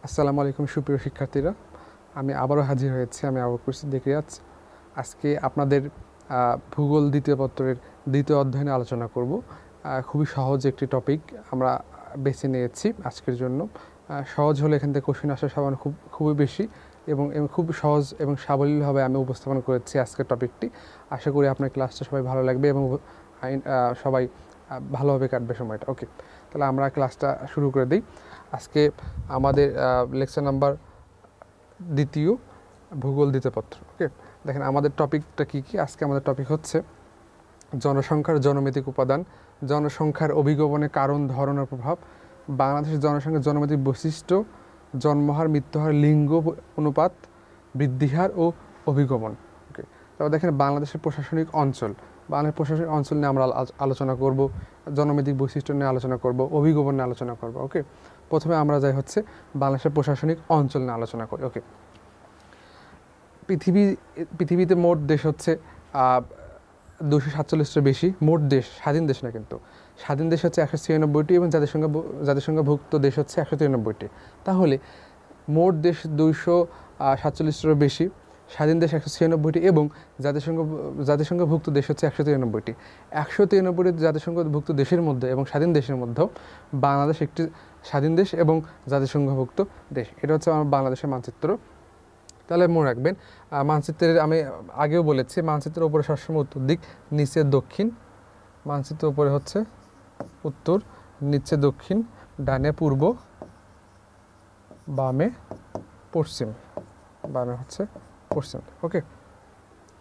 আসসালামু আলাইকুম সুপ্রিয় শিক্ষার্থীরা, আমি আবারও হাজির হয়েছি। আমি আবু সিদ্দিক রিয়াজ। আজকে আপনাদের ভূগোল দ্বিতীয় পত্রের দ্বিতীয় অধ্যায় নিয়ে আলোচনা করব। খুবই সহজ একটি টপিক আমরা বেছে নিয়েছি আজকের জন্য। সহজ হলে এখান থেকে কোশ্চেন আসার সম্ভাবনা খুবই বেশি এবং খুব সহজ এবং সাবলীলভাবে আমি উপস্থাপন করেছি আজকের টপিকটি। আশা করি আপনার ক্লাসটা সবাই ভালো লাগবে এবং সবাই ভালোভাবে কাটবে সময়টা। ওকে, তাহলে আমরা ক্লাসটা শুরু করে দিই। আজকে আমাদের লেকচার নাম্বার দ্বিতীয়, ভূগোল দ্বিতীয় পত্র। ওকে, দেখেন আমাদের টপিকটা কী কী। আজকে আমাদের টপিক হচ্ছে জনসংখ্যার জনমিতিক উপাদান, জনসংখ্যার অভিগমনে কারণ, ধরন ও প্রভাব, বাংলাদেশের জনসংখ্যার জনমিতিক বৈশিষ্ট্য, জন্মহার, মৃত্যুহার, লিঙ্গ অনুপাত, বৃদ্ধিহার ও অভিগমন। ওকে, তারপর দেখেন বাংলাদেশের প্রশাসনিক অঞ্চল, বাংলাদেশের প্রশাসনিক অঞ্চল নিয়ে আমরা আলোচনা করব, জনমিতিক বৈশিষ্ট্য নিয়ে আলোচনা করব, অভিগমন নিয়ে আলোচনা করব। ওকে, প্রথমে আমরা যাই হচ্ছে বাংলাদেশের প্রশাসনিক অঞ্চল নিয়ে আলোচনা করি। ওকে, পৃথিবীতে মোট দেশ হচ্ছে 247টির বেশি। মোট দেশ, স্বাধীন দেশ না কিন্তু, স্বাধীন দেশ হচ্ছে 196টি এবং জাতিসংঘভুক্ত দেশ হচ্ছে 193টি। তাহলে মোট দেশ 247টিরও বেশি, স্বাধীন দেশ 196টি এবং জাতিসংঘভুক্ত দেশ হচ্ছে 193টি। 193টি জাতিসংঘভুক্ত দেশের মধ্যে এবং স্বাধীন দেশের মধ্যেও বাংলাদেশ একটি স্বাধীন দেশ এবং জাতিসংঘভুক্ত দেশ। এটা হচ্ছে আমার বাংলাদেশের মানচিত্র। তাহলে মনে রাখবেন, মানচিত্রের আমি আগেও বলেছি, মানচিত্রের উপরে সবসময় উত্তর দিক, নিচে দক্ষিণ। মানচিত্রের উপরে হচ্ছে উত্তর, নিচে দক্ষিণ, ডানে পূর্ব, বামে পশ্চিম, বামে হচ্ছে পশ্চিম। ওকে,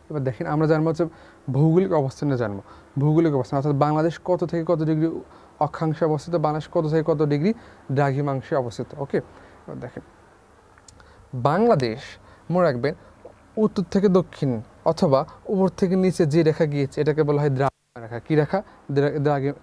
এবার দেখেন আমরা জানবো হচ্ছে ভৌগোলিক অবস্থানে জানবো। ভৌগোলিক অবস্থান অর্থাৎ বাংলাদেশ কত থেকে কত ডিগ্রি অক্ষাংশে অবস্থিত, বাংলাদেশ কত থেকে কত ডিগ্রি দ্রাঘিমাংশে অবস্থিত। ওকে, এবার দেখেন বাংলাদেশ মনে রাখবেন উত্তর থেকে দক্ষিণ অথবা উপর থেকে নিচে যে রেখা গিয়েছে এটাকে বলা হয় দ্রাঘিমা রেখা। কী রেখা?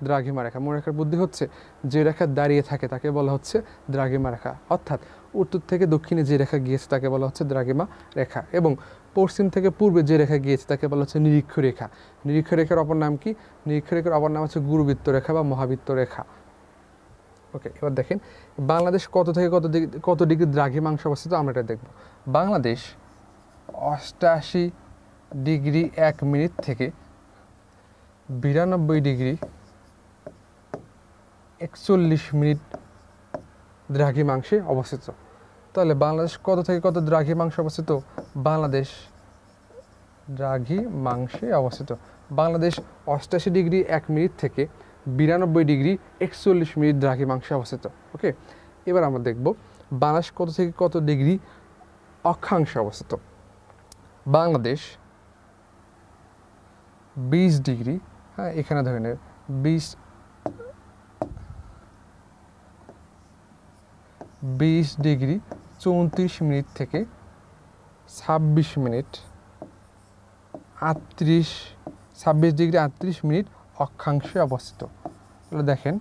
দ্রাঘিমা রেখা। মনে রাখার বুদ্ধি হচ্ছে যে রেখা দাঁড়িয়ে থাকে তাকে বলা হচ্ছে দ্রাঘিমা রেখা। অর্থাৎ উত্তর থেকে দক্ষিণে যে রেখা গিয়েছে তাকে বলা হচ্ছে দ্রাঘিমা রেখা এবং পশ্চিম থেকে পূর্বে যে রেখা গিয়েছে তাকে বলা হচ্ছে নিরীক্ষ রেখা। নিরীক্ষ রেখার অপর নাম কি? নিরীক্ষ রেখার অপর নাম হচ্ছে গুরুবৃত্ত রেখা বা মহাবৃত্ত রেখা। ওকে, এবার দেখেন বাংলাদেশ কত থেকে কত ডিগ্রি দ্রাঘিমাংশে অবস্থিত আমরা এটা দেখব। বাংলাদেশ 88 ডিগ্রি 1 মিনিট থেকে 92 ডিগ্রি 41 মিনিট দ্রাঘিমাংশে অবস্থিত। তাহলে বাংলাদেশ কত থেকে কত দ্রাঘিমাংশে অবস্থিত? বাংলাদেশ দ্রাঘিমাংশে অবস্থিত। বাংলাদেশ 88 ডিগ্রি 1 মিনিট থেকে 92 ডিগ্রি 41 মিনিট দ্রাঘিমাংশে অবস্থিত। ওকে, এবার আমরা দেখব বাংলাদেশ কত থেকে কত ডিগ্রি অক্ষাংশে অবস্থিত। বাংলাদেশ 20 ডিগ্রি, হ্যাঁ এখানে ধরে নেব 20 ডিগ্রি 34 মিনিট থেকে 26 মিনিট 26 ডিগ্রি 38 মিনিট অক্ষাংশে অবস্থিত। তাহলে দেখেন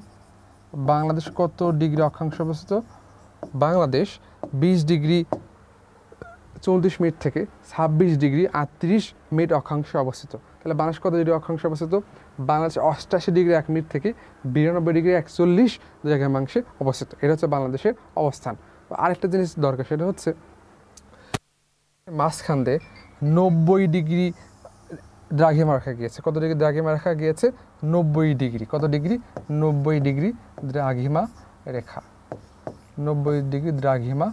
বাংলাদেশ কত ডিগ্রি অক্ষাংশে অবস্থিত? বাংলাদেশ 20 ডিগ্রি 34 মিনিট থেকে 26 ডিগ্রি 38 মিনিট অক্ষাংশে অবস্থিত। তাহলে বাংলাদেশ কত ডিগ্রি অক্ষাংশে অবস্থিত? বাংলাদেশ 88 ডিগ্রি 1 মিনিট থেকে 92 ডিগ্রি 41 দ্রাঘিমাংশে অবস্থিত। এটা হচ্ছে বাংলাদেশের অবস্থান। আরেকটা জিনিস দরকার, সেটা হচ্ছে মাঝখান দিয়ে 90 ডিগ্রি দ্রাঘিমা রেখা গিয়েছে। কত ডিগ্রি দ্রাঘিমা রেখা গিয়েছে? 90 ডিগ্রি। কত ডিগ্রি? 90 ডিগ্রি দ্রাঘিমা রেখা। 90 ডিগ্রি দ্রাঘিমা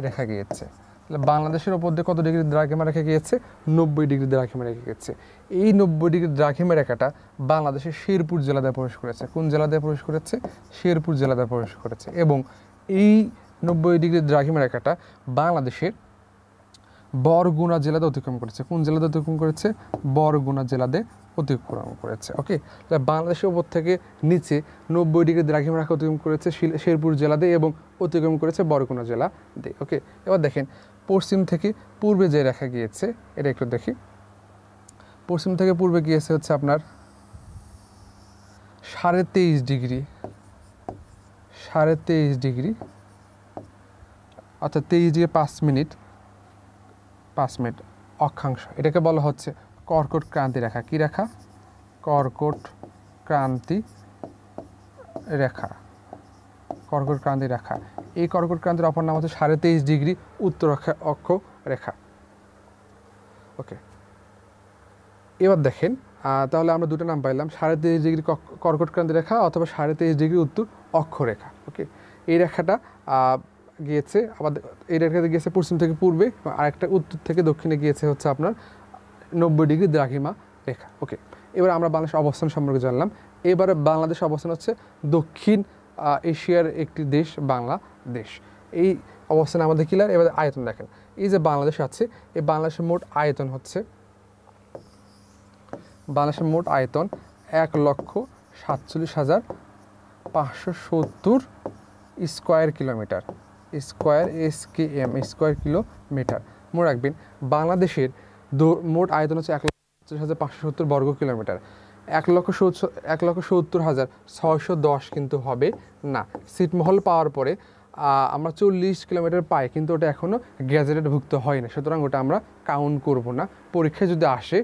রেখা গিয়েছে। তাহলে বাংলাদেশের ওপর দিয়ে কত ডিগ্রি দ্রাঘিমা রেখা গিয়েছে? 90 ডিগ্রি দ্রাঘিমা রেখা গিয়েছে। এই 90 ডিগ্রি দ্রাঘিমা রেখাটা বাংলাদেশের শেরপুর জেলা দিয়ে প্রবেশ করেছে। কোন জেলা দিয়ে প্রবেশ করেছে? শেরপুর জেলা দিয়ে প্রবেশ করেছে। এবং এই 90 ডিগ্রি দ্রাঘিমা রেখাটা বাংলাদেশের বরগুনা জেলাতে অতিক্রম করেছে। কোন জেলাতে অতিক্রম করেছে? বরগুনা জেলাতে অতিক্রম করেছে। ওকে, তাহলে বাংলাদেশের ওপর থেকে নিচে 90 ডিগ্রি দ্রাঘিমা রেখা অতিক্রম করেছে শেরপুর জেলাতে এবং অতিক্রম করেছে বরগুনা জেলা দিয়ে। ওকে, এবার দেখেন পশ্চিম থেকে পূর্বে যে রেখা গিয়েছে এটা একটু দেখি। পশ্চিম থেকে পূর্বে গিয়েছে হচ্ছে আপনার 23.5 ডিগ্রি, 23.5 ডিগ্রি অর্থাৎ 23 ডিগ্রি 5 মিনিট অক্ষাংশ। এটাকে বলা হচ্ছে কর্কট ক্রান্তি রেখা। কি রেখা? কর্কট ক্রান্তি রেখা। কর্কটক্রান্তি রেখা। এই কর্কটক্রান্তির অপর নাম হচ্ছে 23.5 ডিগ্রি উত্তর অক্ষ রেখা। ওকে, এবার দেখেন তাহলে আমরা দুটো নাম পাইলাম, 23.5 ডিগ্রি কর্কটক্রান্তি রেখা অথবা 23.5 ডিগ্রি উত্তর অক্ষরেখা। ওকে, এই রেখাটা গিয়েছে আমাদের, এই রেখাতে গিয়েছে পশ্চিম থেকে পূর্বে, আরেকটা উত্তর থেকে দক্ষিণে গিয়েছে হচ্ছে আপনার 90 ডিগ্রি দ্রাঘিমা রেখা। ওকে, এবার আমরা বাংলাদেশের অবস্থান সম্পর্কে জানলাম। এবারে বাংলাদেশের অবস্থান হচ্ছে দক্ষিণ এশিয়ার একটি দেশ বাংলাদেশ। এই অবস্থানে আমাদের ক্লিয়ার। এবার আয়তন দেখেন, এই যে বাংলাদেশ আছে, এই বাংলাদেশের মোট আয়তন হচ্ছে, বাংলাদেশের মোট আয়তন 1,47,570 স্কোয়ার কিলোমিটার, স্কোয়ার কিলোমিটার। মনে রাখবেন বাংলাদেশের মোট আয়তন হচ্ছে 1,47,570 বর্গ কিলোমিটার। 1,70,610 কিন্তু হবে না। ছিটমহল পাওয়ার পরে আমরা 40 কিলোমিটার পাই, কিন্তু ওটা এখনও গ্যাজেটেডভুক্ত হয় না, সুতরাং ওটা আমরা কাউন্ট করব না। পরীক্ষায় যদি আসে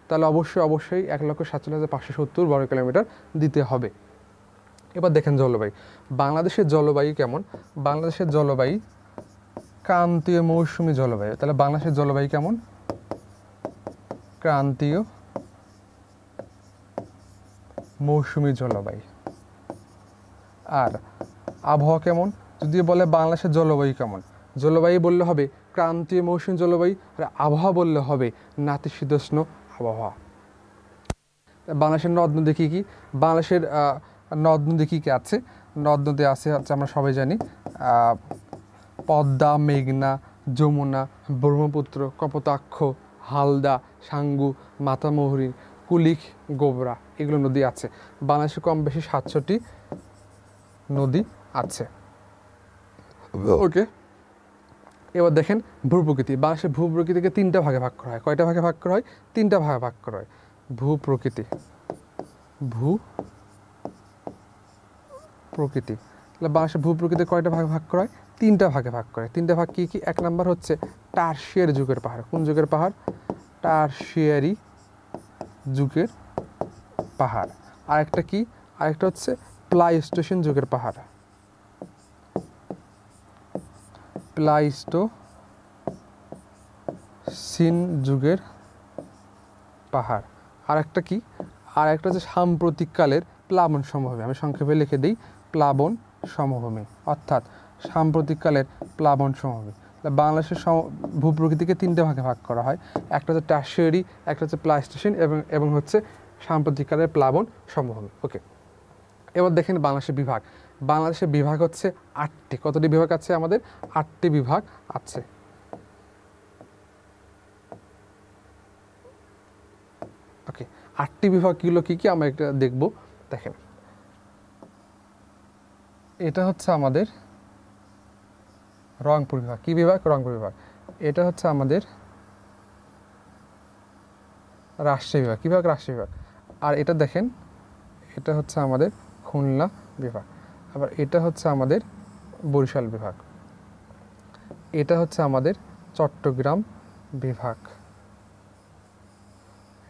তাহলে অবশ্যই 1,47,570 বর্গ কিলোমিটার দিতে হবে। এবার দেখেন জলবায়ু, বাংলাদেশের জলবায়ু কেমন? বাংলাদেশের জলবায়ু ক্রান্তীয় মৌসুমী জলবায়ু। তাহলে বাংলাদেশের জলবায়ু কেমন? ক্রান্তীয় মৌসুমী জলবায়ু। আর আবহাওয়া কেমন? যদি বলে বাংলাদেশের জলবায়ু কেমন, জলবায়ু বললে হবে ক্রান্তীয় মৌসুমী জলবায়ু, আর আবহাওয়া বললে হবে নাতিশীতোষ্ণ আবহাওয়া। বাংলাদেশের নদ নদী কী কী? বাংলাদেশের নদ নদী কী কী আছে? নদ নদী আছে হচ্ছে আমরা সবাই জানি পদ্মা, মেঘনা, যমুনা, ব্রহ্মপুত্র, কপোতাক্ষ, হালদা, সাঙ্গু, মাতামুহুরী, কুলিক, গোবরা, এগুলো নদী আছে। বাংলাদেশে কম বেশি 700টি নদী আছে। ওকে, এবার দেখেন ভূপ্রকৃতি। বাংলাদেশের ভূপ্রকৃতিকে 3টা ভাগে ভাগ করা হয়। কয়টা ভাগে ভাগ করা হয়? 3টা ভাগে ভাগ করা হয়। ভূপ্রকৃতি, তাহলে বাংলাদেশের ভূপ্রকৃতি কয়টা ভাগে ভাগ করা হয়? 3টা ভাগে ভাগ করে। 3টা ভাগ কী কী? 1 নম্বর হচ্ছে টারশিয়ারি যুগের পাহাড়। কোন যুগের পাহাড়? টারশিয়ারি যুগের পাহাড়। আরেকটা কি? আরেকটা হচ্ছে প্লাইস্টোসিন যুগের পাহাড়, প্লাইস্টোসিন যুগের পাহাড়। আরেকটা কি? আরেকটা হচ্ছে সাম্প্রতিককালের প্লাবন সমভূমি। আমি সংক্ষেপে লিখে দিই, প্লাবন সমভূমি, অর্থাৎ সাম্প্রতিককালের প্লাবন সমভূমি। বাংলাদেশের ভূপ্রকৃতিকে 3টে ভাগে ভাগ করা হয়। একটা হচ্ছে টারশিয়ারি, একটা হচ্ছে প্লাইস্টোসিন এবং হচ্ছে সাম্প্রতিককালের প্লাবন সমভূমি। ওকে, এবার দেখেন বাংলাদেশের বিভাগ। বাংলাদেশের বিভাগ হচ্ছে 8টি। কতটি বিভাগ আছে আমাদের? 8টি বিভাগ আছে। ওকে, 8টি বিভাগগুলো কী কী আমরা একটা দেখব। দেখেন, এটা হচ্ছে আমাদের রংপুর বিভাগ। কী বিভাগ? রংপুর বিভাগ। এটা হচ্ছে আমাদের রাজশাহী বিভাগ। কী বিভাগ? রাজশাহী বিভাগ। আর এটা দেখেন, এটা হচ্ছে আমাদের খুলনা বিভাগ। আবার এটা হচ্ছে আমাদের বরিশাল বিভাগ। এটা হচ্ছে আমাদের চট্টগ্রাম বিভাগ।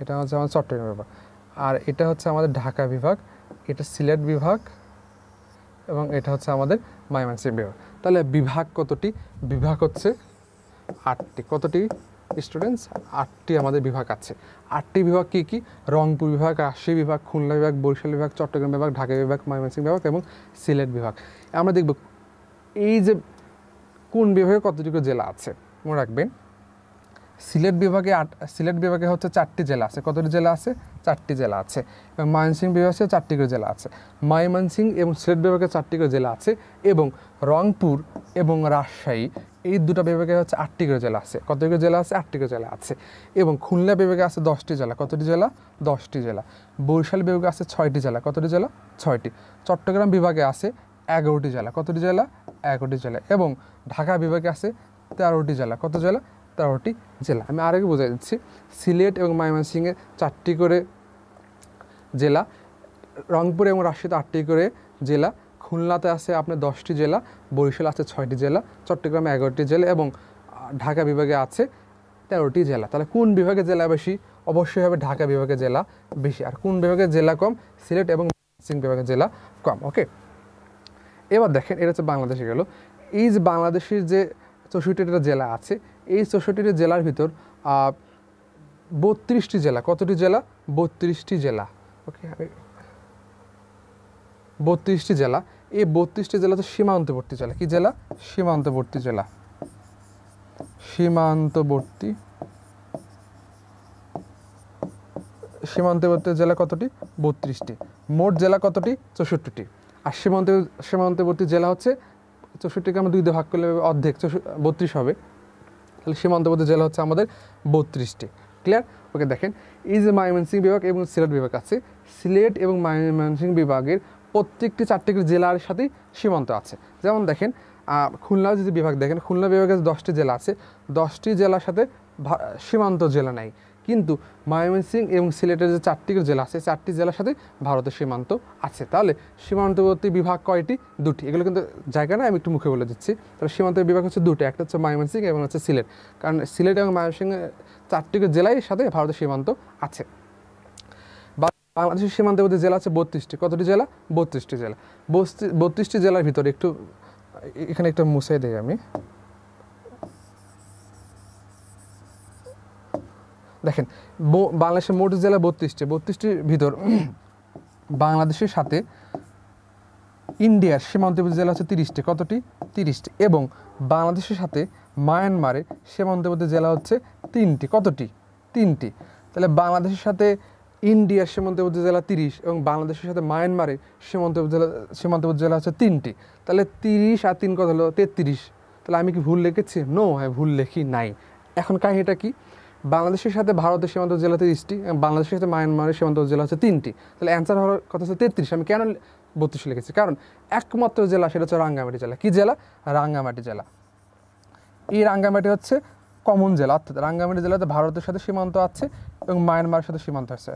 এটা হচ্ছে আমাদের চট্টগ্রাম বিভাগ। আর এটা হচ্ছে আমাদের ঢাকা বিভাগ, এটা সিলেট বিভাগ, এবং এটা হচ্ছে আমাদের ময়মনসিংহ বিভাগ। তাহলে বিভাগ কতটি? বিভাগ হচ্ছে 8টি। কতটি স্টুডেন্টস? 8টি আমাদের বিভাগ আছে। 8টি বিভাগ কী কী? রংপুর বিভাগ, রাজশাহী বিভাগ, খুলনা বিভাগ, বরিশাল বিভাগ, চট্টগ্রাম বিভাগ, ঢাকা বিভাগ, ময়মনসিংহ বিভাগ এবং সিলেট বিভাগ। আমরা দেখব এই যে কোন বিভাগে কতটুকু জেলা আছে। মনে রাখবেন সিলেট বিভাগে হচ্ছে 4টি জেলা আছে। কতটি জেলা আছে? 4টি জেলা আছে। এবং ময়মনসিংহ বিভাগে 4টি করে জেলা আছে। ময়মনসিংহ এবং সিলেট বিভাগে 4টি করে জেলা আছে, এবং রংপুর এবং রাজশাহী এই দুটো বিভাগে হচ্ছে 8টি করে জেলা আছে। কতটি করে জেলা আছে? 8টি করে জেলা আছে। এবং খুলনা বিভাগে আছে 10টি জেলা। কতটি জেলা? 10টি জেলা। বরিশাল বিভাগে আছে 6টি জেলা। কতটি জেলা? 6টি। চট্টগ্রাম বিভাগে আছে 11টি জেলা। কতটি জেলা? 11টি জেলা। এবং ঢাকা বিভাগে আছে 13টি জেলা। কত জেলা? 13টি জেলা। আমি আরেকটু বোঝাই দিচ্ছি, সিলেট এবং ময়মনসিংহে 4টি করে জেলা, রংপুর এবং রাজশাহীতে 8টি করে জেলা, খুলনাতে আছে আপনার 10টি জেলা, বরিশাল আছে 6টি জেলা, চট্টগ্রামে 11টি জেলা এবং ঢাকা বিভাগে আছে 13টি জেলা। তাহলে কোন বিভাগে জেলা বেশি? অবশ্যই হবে ঢাকা বিভাগে জেলা বেশি। আর কোন বিভাগে জেলা কম? সিলেট এবং ময়মনসিংহ বিভাগে জেলা কম। ওকে, এবার দেখেন এটা হচ্ছে বাংলাদেশে গেল। এই যে বাংলাদেশের যে 64টা জেলা আছে, এই 64টা জেলার ভিতর 32টি জেলা, কতটি জেলা? 32টি জেলা। ওকে, 32টি জেলা। এই 32টি জেলা তো সীমান্তবর্তী জেলা। কি জেলা? সীমান্তবর্তী জেলা। সীমান্তবর্তী জেলা কতটি? 32টি। মোট জেলা কতটি? 64টি। আর সীমান্তবর্তী জেলা হচ্ছে 64কে আমরা 2 দিয়ে ভাগ করলে অর্ধেক 32 হবে। তাহলে সীমান্তবর্তী জেলা হচ্ছে আমাদের 32টি। ক্লিয়ার? ওকে, দেখেন এই যে ময়মনসিংহ বিভাগ এবং সিলেট বিভাগ আছে, সিলেট এবং ময়মনসিংহ বিভাগের প্রত্যেকটি 4টি জেলার সাথেই সীমান্ত আছে। যেমন দেখেন খুলনা যদি বিভাগ দেখেন, খুলনা বিভাগে 10টি জেলা আছে, 10টি জেলার সাথে সীমান্ত জেলা নাই। কিন্তু ময়মনসিংহ এবং সিলেটের যে 4টি জেলা আছে, 4টি জেলার সাথে ভারতের সীমান্ত আছে। তাহলে সীমান্তবর্তী বিভাগ কয়টি? 2টি। এগুলো কিন্তু জায়গা না, আমি একটু মুখে বলে দিচ্ছি। তাহলে সীমান্ত বিভাগ হচ্ছে 2টি, একটা হচ্ছে ময়মনসিংহ এবং হচ্ছে সিলেট। কারণ সিলেট এবং ময়মনসিংহ 4টি জেলার সাথে ভারতের সীমান্ত আছে। বাংলাদেশের সীমান্তবর্তী জেলা আছে 32টি। কতটি জেলা? 32টি জেলা। 32টি জেলার ভিতরে একটু এখানে একটা মুছে দেই আমি। দেখেন বাংলাদেশের মোট জেলা 32টি। 32টির ভিতর বাংলাদেশের সাথে ইন্ডিয়ার সীমান্তবর্তী জেলা হচ্ছে 30টি। কতটি? 30টি। এবং বাংলাদেশের সাথে মায়ানমারের সীমান্তবর্তী জেলা হচ্ছে 3টি। কতটি? 3টি। তাহলে বাংলাদেশের সাথে ইন্ডিয়ার সীমান্তবর্তী জেলা 30 এবং বাংলাদেশের সাথে মায়ানমারের সীমান্তবর্তী জেলা হচ্ছে 3টি। তাহলে 30 আর 3 কত হলো? 33। তাহলে আমি কি ভুল লিখেছি? নো, হ্যাঁ, ভুল লিখি নাই। এখন কাহিনীটা কি? বাংলাদেশের সাথে ভারতের সীমান্ত জেলা 30টি এবং বাংলাদেশের সাথে মায়ানমারের সীমান্ত জেলা হচ্ছে 3টি। তাহলে অ্যান্সার হওয়ার কথা হচ্ছে 33। আমি কেন 32 লিখেছি? কারণ একমাত্র জেলা সেটা হচ্ছে রাঙ্গামাটি জেলা। কি জেলা? রাঙ্গামাটি জেলা। এই রাঙ্গামাটি হচ্ছে কমন জেলা, অর্থাৎ রাঙ্গামাটি জেলাতে ভারতের সাথে সীমান্ত আছে এবং মায়ানমারের সাথে সীমান্ত আছে।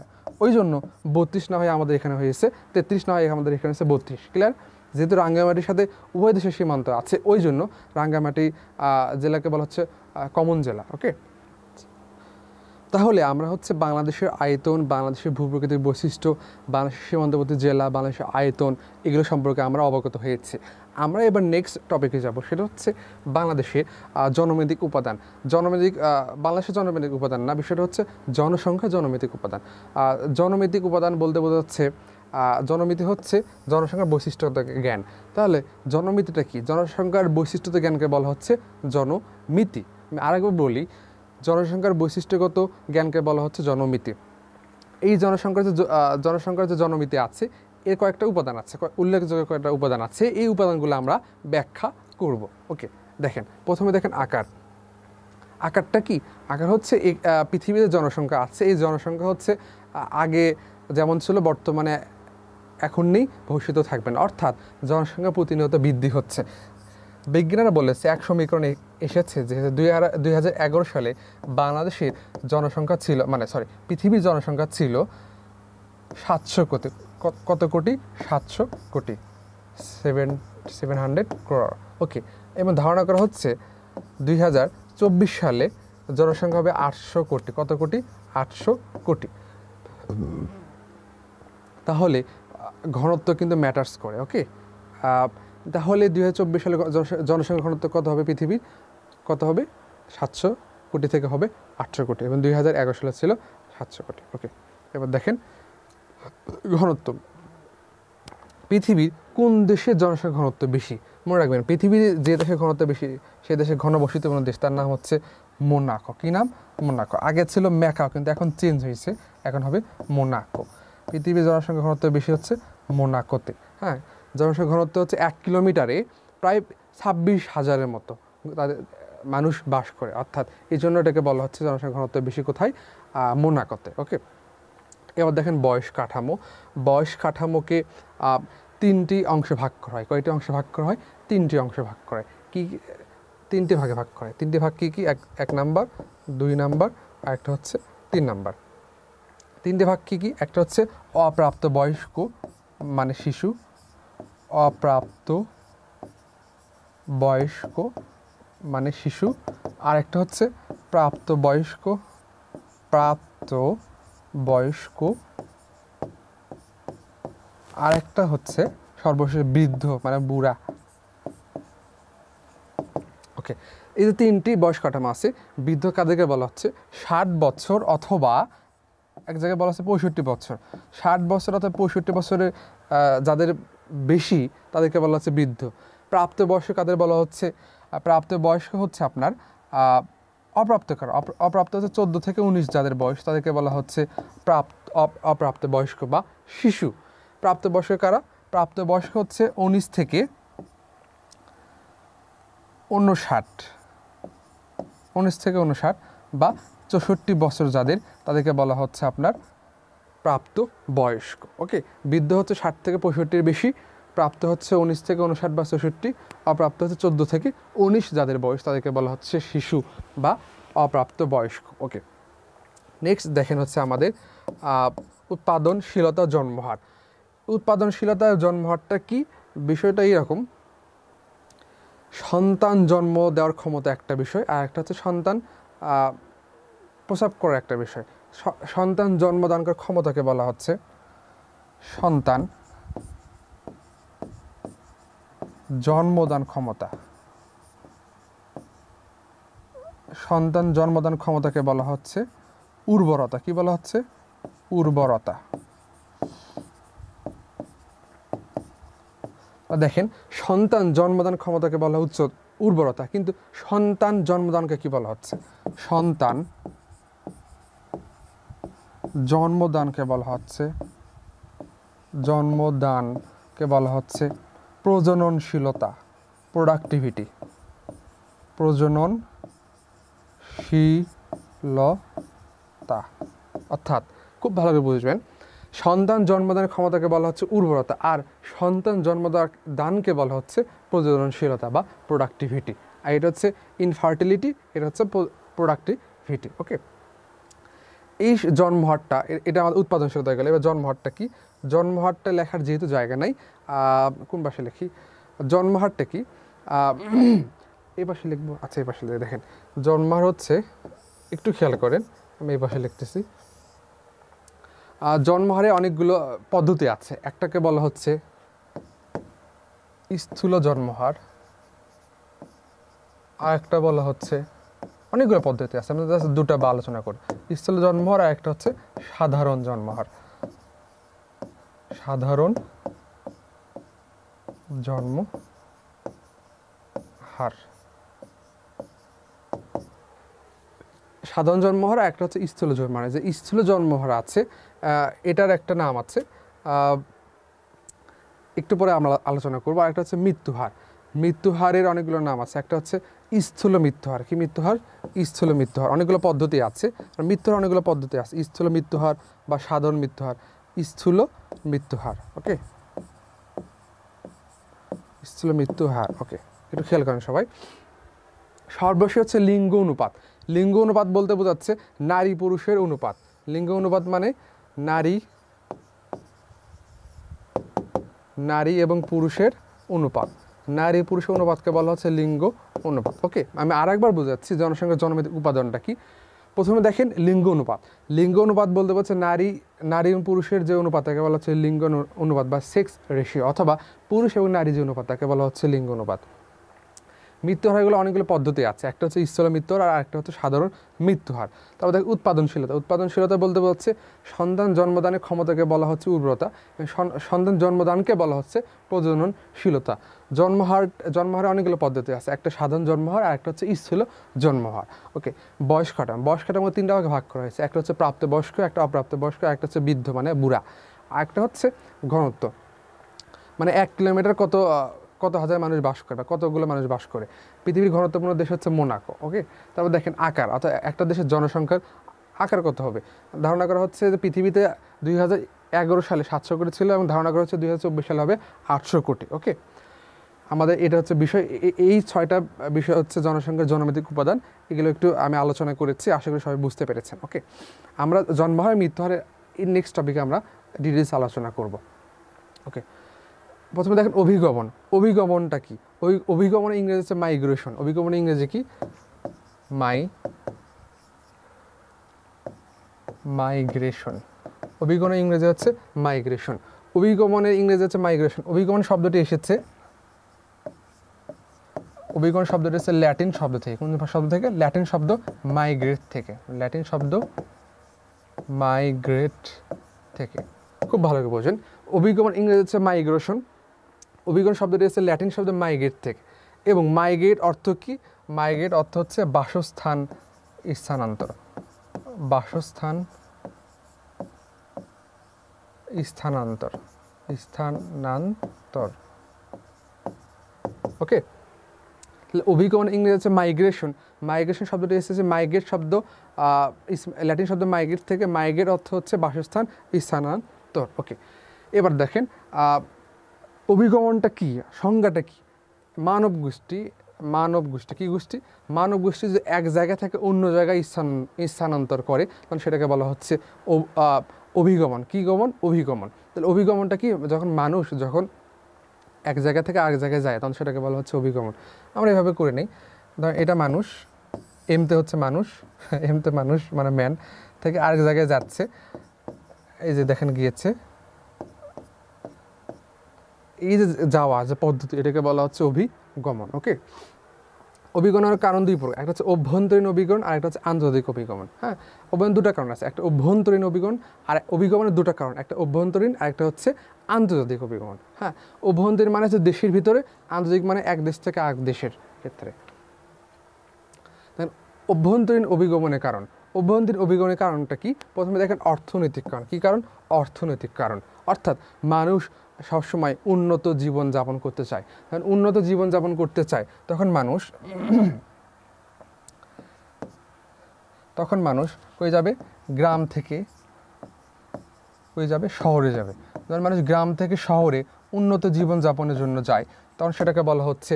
ওই জন্য 32 না হয়ে আমাদের এখানে হয়েছে 33, না হয়ে আমাদের এখানে হচ্ছে 32। ক্লিয়ার? যেহেতু রাঙ্গামাটির সাথে উভয় দেশের সীমান্ত আছে, ওই জন্য রাঙ্গামাটি জেলাকে বলা হচ্ছে কমন জেলা। ওকে, তাহলে আমরা হচ্ছে বাংলাদেশের আয়তন, বাংলাদেশের ভূপ্রকৃতির বৈশিষ্ট্য, বাংলাদেশের সীমান্তবর্তী জেলা, বাংলাদেশের আয়তন, এগুলো সম্পর্কে আমরা অবগত হয়েছি। আমরা এবার নেক্সট টপিকে যাব, সেটা হচ্ছে বাংলাদেশের জনমেদিক উপাদান। বাংলাদেশের জনমেদিক উপাদান না, বিষয়টা হচ্ছে জনসংখ্যা জনমেদিক উপাদান। জনমেদিক উপাদান বলতে বোঝাচ্ছে জনমিতি হচ্ছে জনসংখ্যার বৈশিষ্ট্যগত জ্ঞান। তাহলে জনমিতিটা কি? জনসংখ্যার বৈশিষ্ট্যগত জ্ঞানকে বলা হচ্ছে জনমিতি। আমি আরেকবার বলি, জনসংখ্যার বৈশিষ্ট্যগত জ্ঞানকে বলা হচ্ছে জনমিতি। এই জনসংখ্যার যে জনমিতি আছে, এর কয়েকটা উপাদান আছে, উল্লেখযোগ্য কয়েকটা উপাদান আছে। এই উপাদানগুলো আমরা ব্যাখ্যা করব। ওকে, দেখেন প্রথমে দেখেন আকারটা কি? আকার হচ্ছে পৃথিবীতে জনসংখ্যা আছে, এই জনসংখ্যা হচ্ছে আগে যেমন ছিল বর্তমানে এখন নেই, ভবিষ্যতেও থাকবে না, অর্থাৎ জনসংখ্যা প্রতিনিয়ত বৃদ্ধি হচ্ছে। বিজ্ঞানীরা বলেছে, এক সমীকরণে এসেছে যে 2011 সালে বাংলাদেশের জনসংখ্যা ছিল, পৃথিবীর জনসংখ্যা ছিল 700 কোটি। কত কোটি? 700 কোটি, 700 crore। ওকে, এবং ধারণা করা হচ্ছে 2024 সালে জনসংখ্যা হবে 800 কোটি। কত কোটি? 800 কোটি। তাহলে ঘনত্ব কিন্তু ম্যাটার্স করে। ওকে, তাহলে 2024 সালে জনসংখ্যা ঘনত্ব কত হবে? পৃথিবীর কত হবে? 700 কোটি থেকে হবে 800 কোটি, এবং 2011 সালে ছিল 700 কোটি। ওকে, এবার দেখেন ঘনত্ব। পৃথিবীর কোন দেশের জনসংখ্যা ঘনত্ব বেশি? মনে রাখবেন, পৃথিবীর যে দেশের ঘনত্ব বেশি সেই দেশের ঘনবসতিপূর্ণ দেশ, তার নাম হচ্ছে মোনাকো। কি নাম? মোনাকো। আগে ছিল ম্যাকাও, কিন্তু এখন চেঞ্জ হয়েছে, এখন হবে মোনাকো। পৃথিবীর জনসংখ্যা ঘনত্ব বেশি হচ্ছে মোনাকোতে। হ্যাঁ, জনসংখ্যা ঘনত্ব হচ্ছে 1 কিলোমিটারে প্রায় 26,000-এর মতো তাদের মানুষ বাস করে, অর্থাৎ এই জন্য এটাকে বলা হচ্ছে জনসংখ্যা ঘনত্ব বেশি কোথায়? মোনাকোতে। ওকে, এবার দেখেন বয়স কাঠামো। বয়স কাঠামোকে 3টি অংশে ভাগ করা হয়। কয়টি অংশে ভাগ করা হয়? 3টি অংশে ভাগ করা হয়। কি 3টি ভাগে ভাগ করা হয়? 3টি ভাগ কি কি? 1 নাম্বার, 2 নাম্বার, আর একটা হচ্ছে 3 নাম্বার। 3টি ভাগ কি কি? একটা হচ্ছে অপ্রাপ্ত বয়স্ক মানে শিশু, অপ্রাপ্ত বয়স্ক মানে শিশু, আর একটা হচ্ছে প্রাপ্ত বয়স্ক, আর একটা হচ্ছে সর্বশেষ বৃদ্ধ মানে বুড়া। ওকে, এই যে তিনটি বয়স কাঠামো আছে, বৃদ্ধ কাদেরকে বলা হচ্ছে 60 বছর অথবা এক জায়গায় বলা হচ্ছে 65 বছর। 60 বছর অথবা 65 বছরের যাদের বেশি তাদেরকে বলা হচ্ছে বৃদ্ধ। প্রাপ্তবয়স্ক কাদের বলা হচ্ছে? প্রাপ্তবয়স্ক হচ্ছে আপনার অপ্রাপ্তকার। অপ্রাপ্ত হচ্ছে 14 থেকে 19 যাদের বয়স, তাদেরকে বলা হচ্ছে অপ্রাপ্তবয়স্ক বা শিশু। প্রাপ্তবয়স্ক কারা? প্রাপ্তবয়স্ক হচ্ছে 19 থেকে 59 বা 64 বছর যাদের, তাদেরকে বলা হচ্ছে আপনার প্রাপ্ত বয়স্ক। ওকে, বৃদ্ধ হচ্ছে 60 থেকে 65-এর বেশি, প্রাপ্ত হচ্ছে 19 থেকে 59 বা 64, অপ্রাপ্ত হচ্ছে 14 থেকে 19 যাদের বয়স, তাদেরকে বলা হচ্ছে শিশু বা অপ্রাপ্ত বয়স্ক। ওকে, নেক্সট দেখেন হচ্ছে আমাদের উৎপাদনশীলতা জন্মহার। উৎপাদনশীলতা জন্মহারটা কি? বিষয়টা এইরকম, সন্তান জন্ম দেওয়ার ক্ষমতা একটা বিষয়, আর একটা হচ্ছে সন্তান প্রসব করার একটা বিষয়। সন্তান জন্মদান করার ক্ষমতাকে বলা হচ্ছে সন্তান জন্মদান ক্ষমতা। সন্তান জন্মদান ক্ষমতাকে বলা হচ্ছে উর্বরতা। কি বলা হচ্ছে? উর্বরতা। দেখেন, সন্তান জন্মদান ক্ষমতাকে বলা হচ্ছে উর্বরতা, কিন্তু সন্তান জন্মদানকে কি বলা হচ্ছে? সন্তান জন্মদানকে বলা হচ্ছে প্রজননশীলতা, প্রোডাক্টিভিটি। প্রজননশীলতা অর্থাৎ খুব ভালো করে বুঝবেন, সন্তান জন্মদানের ক্ষমতাকে বলা হচ্ছে উর্বরতা, আর সন্তান জন্মদানকে বলা হচ্ছে প্রজননশীলতা বা প্রোডাক্টিভিটি। আর এটা হচ্ছে ইনফার্টিলিটি, এটা হচ্ছে প্রোডাক্টিভিটি। ওকে, এই জন্মহারটা, এটা আমাদের উৎপাদনশীলতা হয়ে গেল। এবার জন্মহারটা কি? জন্মহারটা লেখার যেহেতু জায়গা নাই, কোন পাশে লিখি? জন্মহারটা কি এই পাশে লিখবো? আচ্ছা, এই পাশে দেখেন, জন্মহার হচ্ছে, একটু খেয়াল করেন, আমি এই পাশে লিখতেছি। জন্মহারে অনেকগুলো পদ্ধতি আছে। একটাকে বলা হচ্ছে স্থূল জন্মহার, আর একটা বলা হচ্ছে, অনেকগুলো পদ্ধতি আছে, আমরা জাস্ট দুটা বা আলোচনা করি। স্থূল জন্মহার আর একটা হচ্ছে সাধারণ জন্মহার। সাধারণ জন্মহার, সাধারণ জন্মহার আর একটা হচ্ছে স্থূল জন্মহার। যে স্থূল জন্মহার আছে, এটার একটা নাম আছে, একটু পরে আমরা আলোচনা করবো। আর একটা হচ্ছে মৃত্যুহার। মৃত্যুহারের অনেকগুলো নাম আছে। একটা হচ্ছে স্থূল মৃত্যুহার। কি মৃত্যুহার? স্থূল মৃত্যুহার। অনেকগুলো পদ্ধতি আছে, আর মৃত্যুহার অনেকগুলো পদ্ধতি আছে। স্থূল মৃত্যুহার বা সাধারণ মৃত্যুহার, স্থূল মৃত্যুহার। ওকে, স্থূল মৃত্যুহার। ওকে, একটু খেয়াল করেন সবাই। সর্বশেষ হচ্ছে লিঙ্গ অনুপাত। লিঙ্গ অনুপাত বলতে বোঝাচ্ছে নারী পুরুষের অনুপাত। লিঙ্গ অনুপাত মানে নারী এবং পুরুষের অনুপাত। নারী পুরুষের অনুপাতকে বলা হচ্ছে লিঙ্গ অনুপাত। ওকে, আমি আরেকবার বোঝাচ্ছি জনসংখ্যার জন্মভিত্তিক উপাদানটা কি। প্রথমে দেখেন লিঙ্গ অনুপাত। লিঙ্গ অনুপাত বলতে বলছে নারী এবং পুরুষের যে অনুপাত তাকে বলা হচ্ছে লিঙ্গ অনুপাত বা সেক্স রেশিও, অথবা পুরুষ এবং নারী যে অনুপাত তাকে বলা হচ্ছে লিঙ্গ অনুপাত। মৃত্যুহারগুলো অনেকগুলো পদ্ধতি আছে। একটা হচ্ছে স্থূল মৃত্যুহার, আর একটা হচ্ছে সাধারণ মৃত্যুহার। তারপর দেখো উৎপাদনশীলতা। উৎপাদনশীলতা বলতে হচ্ছে সন্তান জন্মদানের ক্ষমতাকে বলা হচ্ছে উর্বরতা, সন্তান জন্মদানকে বলা হচ্ছে প্রজননশীলতা। জন্মহারে অনেকগুলো পদ্ধতি আছে। একটা সাধারণ জন্মহার, আর একটা হচ্ছে স্থূল জন্মহার। ওকে, বয়স কাঠামো 3টা ভাগে ভাগ করা হয়েছে। একটা হচ্ছে প্রাপ্তবয়স্ক, একটা অপ্রাপ্তবয়স্ক, আর একটা হচ্ছে বৃদ্ধ মানে বুড়া, আর একটা হচ্ছে ঘনত্ব, মানে 1 কিলোমিটার কত হাজার মানুষ বাস করে বা কতগুলো মানুষ বাস করে। পৃথিবীর ঘনত্বপূর্ণ দেশ হচ্ছে মোনাকো। ওকে, তারপর দেখেন আকার, অর্থাৎ একটা দেশের জনসংখ্যার আকার কত হবে। ধারণা করা হচ্ছে যে পৃথিবীতে 2011 সালে 700 কোটি ছিল, এবং ধারণা করা হচ্ছে 2024 সালে হবে 800 কোটি। ওকে, আমাদের এটা হচ্ছে বিষয়। এই 6টা বিষয় হচ্ছে জনসংখ্যার জন্মভিত্তিক উপাদান। এগুলো একটু আমি আলোচনা করেছি, আশা করি সবাই বুঝতে পেরেছেন। ওকে, আমরা জন্মহার মৃত্যুহারে এই নেক্সট টপিকে আমরা ডিটেলস আলোচনা করব। ওকে, প্রথমে দেখেন অভিগমন। অভিগমনটা কি? অভিগমনের ইংরেজি হচ্ছে মাইগ্রেশন। অভিগমনের ইংরেজি কি? মাইগ্রেশন। অভিগমনের ইংরেজি হচ্ছে মাইগ্রেশন। অভিগমনের ইংরেজি হচ্ছে মাইগ্রেশন। অভিগমন শব্দটি এসেছে, অভিগমন শব্দটি হচ্ছে ল্যাটিন শব্দ থেকে। কোন শব্দ থেকে? ল্যাটিন শব্দ মাইগ্রেট থেকে। ল্যাটিন শব্দ মাইগ্রেট থেকে। খুব ভালো করে বোঝেন। অভিগমন ইংরেজি হচ্ছে মাইগ্রেশন। অভিগমন শব্দটি হচ্ছে ল্যাটিন শব্দ মাইগ্রেট থেকে। এবং মাইগ্রেট অর্থ কি? মাইগ্রেট অর্থ হচ্ছে বাসস্থান স্থানান্তর। বাসস্থান স্থানান্তর, স্থানান্তর। ওকে, অভিগমন ইংরেজি হচ্ছে মাইগ্রেশন। মাইগ্রেশন শব্দটি এসেছে মাইগ্রেট শব্দ, ল্যাটিন শব্দ মাইগ্রেট থেকে। মাইগ্রেট অর্থ হচ্ছে বাসস্থান স্থানান্তর। ওকে, এবার দেখেন অভিগমনটা কি, সংজ্ঞাটা কি? মানব গোষ্ঠী, মানব গোষ্ঠী কি গোষ্ঠী? মানব গোষ্ঠী যে এক জায়গা থেকে অন্য জায়গায় স্থানান্তর করে, তখন সেটাকে বলা হচ্ছে অভিগমন। কি গমন? অভিগমন। তাহলে অভিগমনটা কি? যখন মানুষ যখন এক জায়গা থেকে আরেক জায়গায় যায়, তখন সেটাকে বলা হচ্ছে অভিগমন। আমরা এভাবে করে নিই, ধর এটা মানুষ, এমতে হচ্ছে মানুষ, এমতে মানুষ মানে ম্যান, থেকে আরেক জায়গায় যাচ্ছে। এই যে দেখেন গিয়েছে, এই যে যাওয়া যে পদ্ধতি, এটাকে বলা হচ্ছে অভিগমন। ওকে, অভিগমনের কারণ দুই প্রকার, একটা হচ্ছে অভ্যন্তরীণ অভিগমন আর একটা হচ্ছে আন্তর্জাতিক অভিগমন। হ্যাঁ, অভ্যন্তরীণ দুটা কারণ আছে, একটা অভ্যন্তরীণ অভিগমন আর অভিগমনের দুটা কারণ, একটা অভ্যন্তরীণ আর একটা হচ্ছে আন্তর্জাতিক অভিগমন। হ্যাঁ, অভ্যন্তরীণ মানে হচ্ছে দেশের ভিতরে, আন্তর্জাতিক মানে এক দেশ থেকে আরেক দেশের ক্ষেত্রে। অভ্যন্তরীণ অভিগমনের কারণ, অভ্যন্তরীণ অভিগমনের কারণটা কি? প্রথমে দেখেন অর্থনৈতিক কারণ। কি কারণ? অর্থনৈতিক কারণ। অর্থাৎ মানুষ সবসময় উন্নত জীবন যাপন করতে চায়। কারণ উন্নত জীবন যাপন করতে চায়, তখন মানুষ কই যাবে? গ্রাম থেকে কই যাবে? শহরে যাবে। যখন মানুষ গ্রাম থেকে শহরে উন্নত জীবন যাপনের জন্য যায়, তখন সেটাকে বলা হচ্ছে